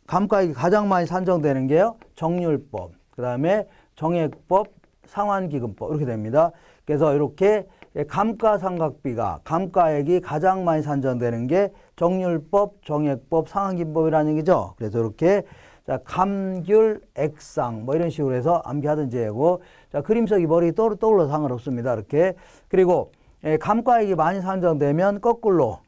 감가액이 가장 많이 산정되는 게요 정률법. 그 다음에 정액법, 상환기금법 이렇게 됩니다. 그래서 이렇게 감가상각비가 감가액이 가장 많이 산정되는 게 정률법, 정액법, 상환기금법이라는 얘기죠. 그래서 이렇게 자, 감귤, 액상 뭐 이런 식으로 해서 암기하든지 하고 자, 그림석이 머리 떠올라서 상관없습니다. 이렇게. 그리고 감가액이 많이 산정되면 거꾸로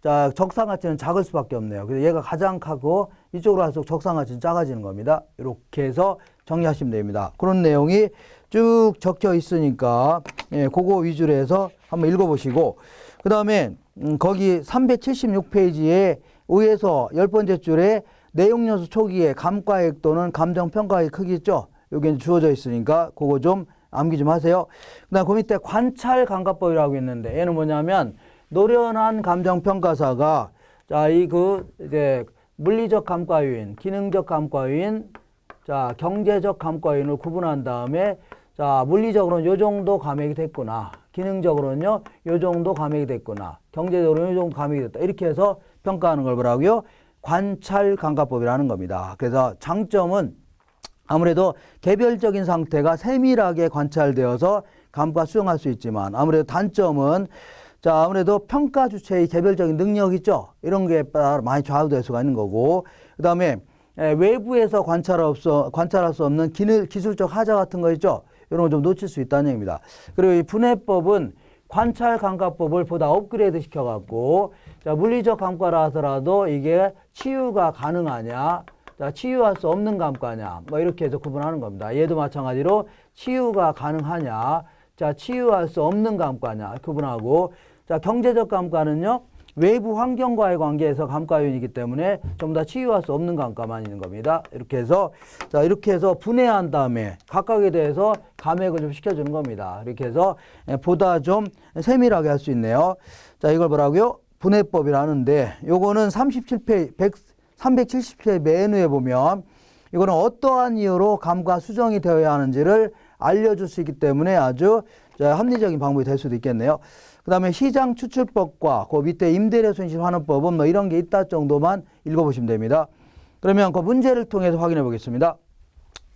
자, 적상가치는 작을 수밖에 없네요. 그래서 얘가 가장 크고 이쪽으로 갈수록 적상가치는 작아지는 겁니다. 이렇게 해서 정리하시면 됩니다. 그런 내용이 쭉 적혀 있으니까 그거 위주로 해서 한번 읽어보시고 그 다음에 거기 376페이지에 의에서 10번째 줄에 내용연수 초기에 감가액 또는 감정평가액 크기 있죠. 여기 주어져 있으니까 그거 좀 암기 좀 하세요. 그 다음 그 밑에 관찰감가법이라고 있는데 얘는 뭐냐면 노련한 감정평가사가 자, 이제 물리적 감가요인, 기능적 감가요인, 자, 경제적 감가요인을 구분한 다음에 자, 물리적으로는 요 정도 감액이 됐구나. 기능적으로는요, 요 정도 감액이 됐구나. 경제적으로는 요 정도 감액이 됐다. 이렇게 해서 평가하는 걸 뭐라고요? 관찰감가법이라는 겁니다. 그래서 장점은 아무래도 개별적인 상태가 세밀하게 관찰되어서 감가 수정할 수 있지만 아무래도 단점은 자, 아무래도 평가 주체의 개별적인 능력 있죠? 이런 게 많이 좌우될 수가 있는 거고 그 다음에 외부에서 관찰할 수 없는 기술적 하자 같은 거 있죠? 이런 거 좀 놓칠 수 있다는 얘기입니다. 그리고 이 분해법은 관찰감가법을 보다 업그레이드 시켜갖고 자, 물리적 감가라 하더라도 이게 치유가 가능하냐 자, 치유할 수 없는 감가냐 뭐 이렇게 해서 구분하는 겁니다. 얘도 마찬가지로 치유가 가능하냐 자, 치유할 수 없는 감가냐 구분하고 자, 경제적 감가는요 외부 환경과의 관계에서 감가요인이기 때문에 좀 더 치유할 수 없는 감가만 있는 겁니다. 이렇게 해서 자, 이렇게 해서 분해한 다음에 각각에 대해서 감액을 좀 시켜주는 겁니다. 이렇게 해서 보다 좀 세밀하게 할 수 있네요. 자, 이걸 뭐라고요? 분해법이라는데 요거는 370페이지 맨 위에 보면 이거는 어떠한 이유로 감가 수정이 되어야 하는지를 알려줄 수 있기 때문에 아주 합리적인 방법이 될 수도 있겠네요. 그 다음에 시장 추출법과 그 밑에 임대료 손실 환원법은 뭐 이런 게 있다 정도만 읽어보시면 됩니다. 그러면 그 문제를 통해서 확인해 보겠습니다.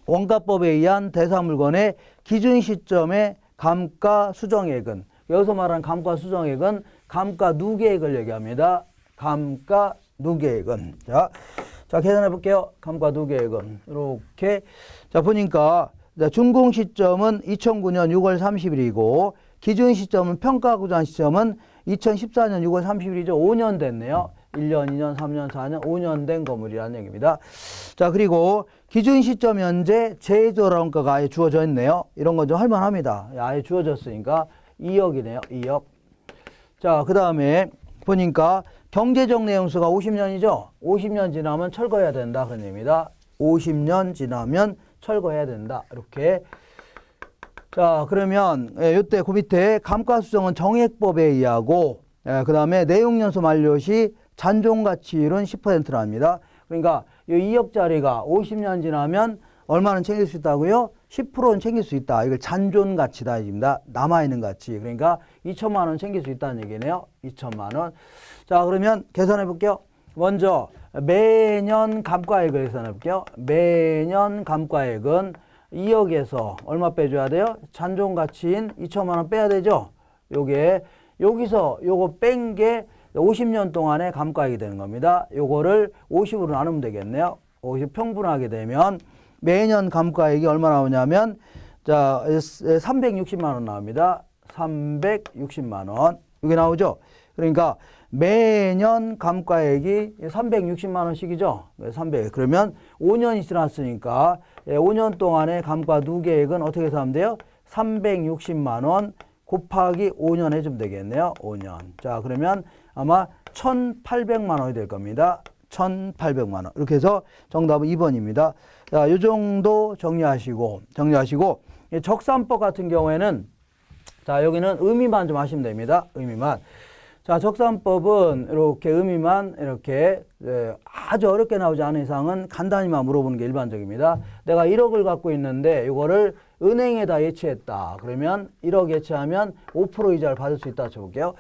원가법에 의한 대사물건의 기준 시점의 감가 수정액은 여기서 말하는 감가 수정액은 감가 누계액을 얘기합니다. 감가 누계액은 자 계산해 볼게요. 감가 누계액은 이렇게 자 보니까 준공 시점은 2009년 6월 30일이고 기준 시점은 평가 구간 시점은 2014년 6월 30일이죠. 5년 됐네요. 1년, 2년, 3년, 4년, 5년 된 건물이라는 얘기입니다. 자, 그리고 기준 시점 현재 제조원가가 아예 주어져 있네요. 이런 건 좀 할만합니다. 아예 주어졌으니까 2억이네요. 2억. 자, 그 다음에 보니까 경제적 내용수가 50년이죠. 50년 지나면 철거해야 된다. 그런 얘기입니다. 50년 지나면 철거해야 된다. 이렇게. 자, 그러면 요때 그 밑에 감가수정은 정액법에 의하고 그 다음에 내용연수 만료 시 잔존가치율은 10%랍니다. 그러니까 이 2억짜리가 50년 지나면 얼마는 챙길 수 있다고요? 10%는 챙길 수 있다. 이걸 잔존가치다 입니다. 남아있는 가치. 그러니까 2천만 원 챙길 수 있다는 얘기네요. 2천만 원. 자, 그러면 계산해 볼게요. 먼저 매년 감가액을 계산해 볼게요. 매년 감가액은 2억에서 얼마 빼줘야 돼요? 잔존가치인 2천만 원 빼야 되죠? 여기서 요거 뺀 게 50년 동안의 감가액이 되는 겁니다. 요거를 50으로 나누면 되겠네요. 50 평분하게 되면 매년 감가액이 얼마 나오냐면 자 360만 원 나옵니다. 360만 원. 이게 나오죠? 그러니까 매년 감가액이 360만 원씩이죠. 300. 그러면 5년이 지났으니까 5년 동안의 감가 누계액은 어떻게 하면 돼요? 360만 원 곱하기 5년 해주면 되겠네요. 5년. 자, 그러면 아마 1,800만 원이 될 겁니다. 1,800만 원. 이렇게 해서 정답은 2번입니다. 자, 이 정도 정리하시고 이 적산법 같은 경우에는 자, 여기는 의미만 좀 하시면 됩니다. 의미만. 자, 적산법은 이렇게 의미만 이렇게 아주 어렵게 나오지 않은 이상은 간단히만 물어보는 게 일반적입니다. 내가 1억을 갖고 있는데 이거를 은행에다 예치했다. 그러면 1억 예치하면 5% 이자를 받을 수 있다 쳐볼게요.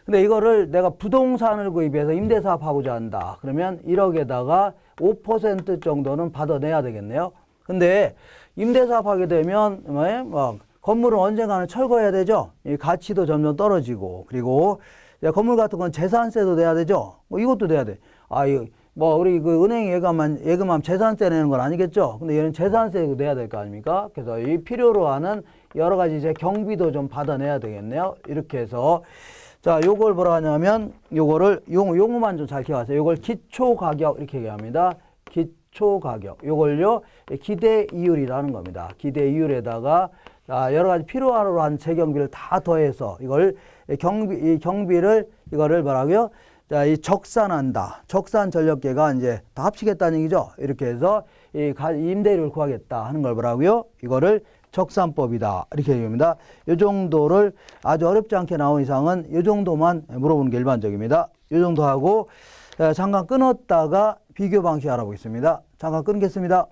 근데 이거를 내가 부동산을 구입해서 임대사업하고자 한다. 그러면 1억에다가 5% 정도는 받아내야 되겠네요. 근데 임대사업 하게 되면 막 건물은 언젠가는 철거해야 되죠. 이 가치도 점점 떨어지고 그리고 건물 같은 건 재산세도 내야 되죠. 뭐 이것도 내야 돼. 이거 뭐 우리 그 은행 예금하면 재산세 내는 건 아니겠죠. 근데 얘는 재산세도 내야 될 거 아닙니까? 그래서 이 필요로 하는 여러 가지 이제 경비도 좀 받아내야 되겠네요. 이렇게 해서 자, 요걸 뭐라 하냐면 요거를 용어만 좀 잘 기억하세요. 요걸 기초 가격 이렇게 얘기합니다. 기초 가격. 요걸요 기대 이율이라는 겁니다. 기대 이율에다가 여러 가지 필요로 한 재경비를 다 더해서 이걸 경비를 이거를 뭐라고요? 자, 이 적산한다. 적산 전력계가 이제 다 합치겠다는 얘기죠. 이렇게 해서 이 임대료를 구하겠다 하는 걸 뭐라고요? 이거를 적산법이다. 이렇게 얘기합니다. 이 정도를 아주 어렵지 않게 나온 이상은 이 정도만 물어보는 게 일반적입니다. 이 정도 하고 잠깐 끊었다가 비교 방식 알아보겠습니다. 잠깐 끊겠습니다.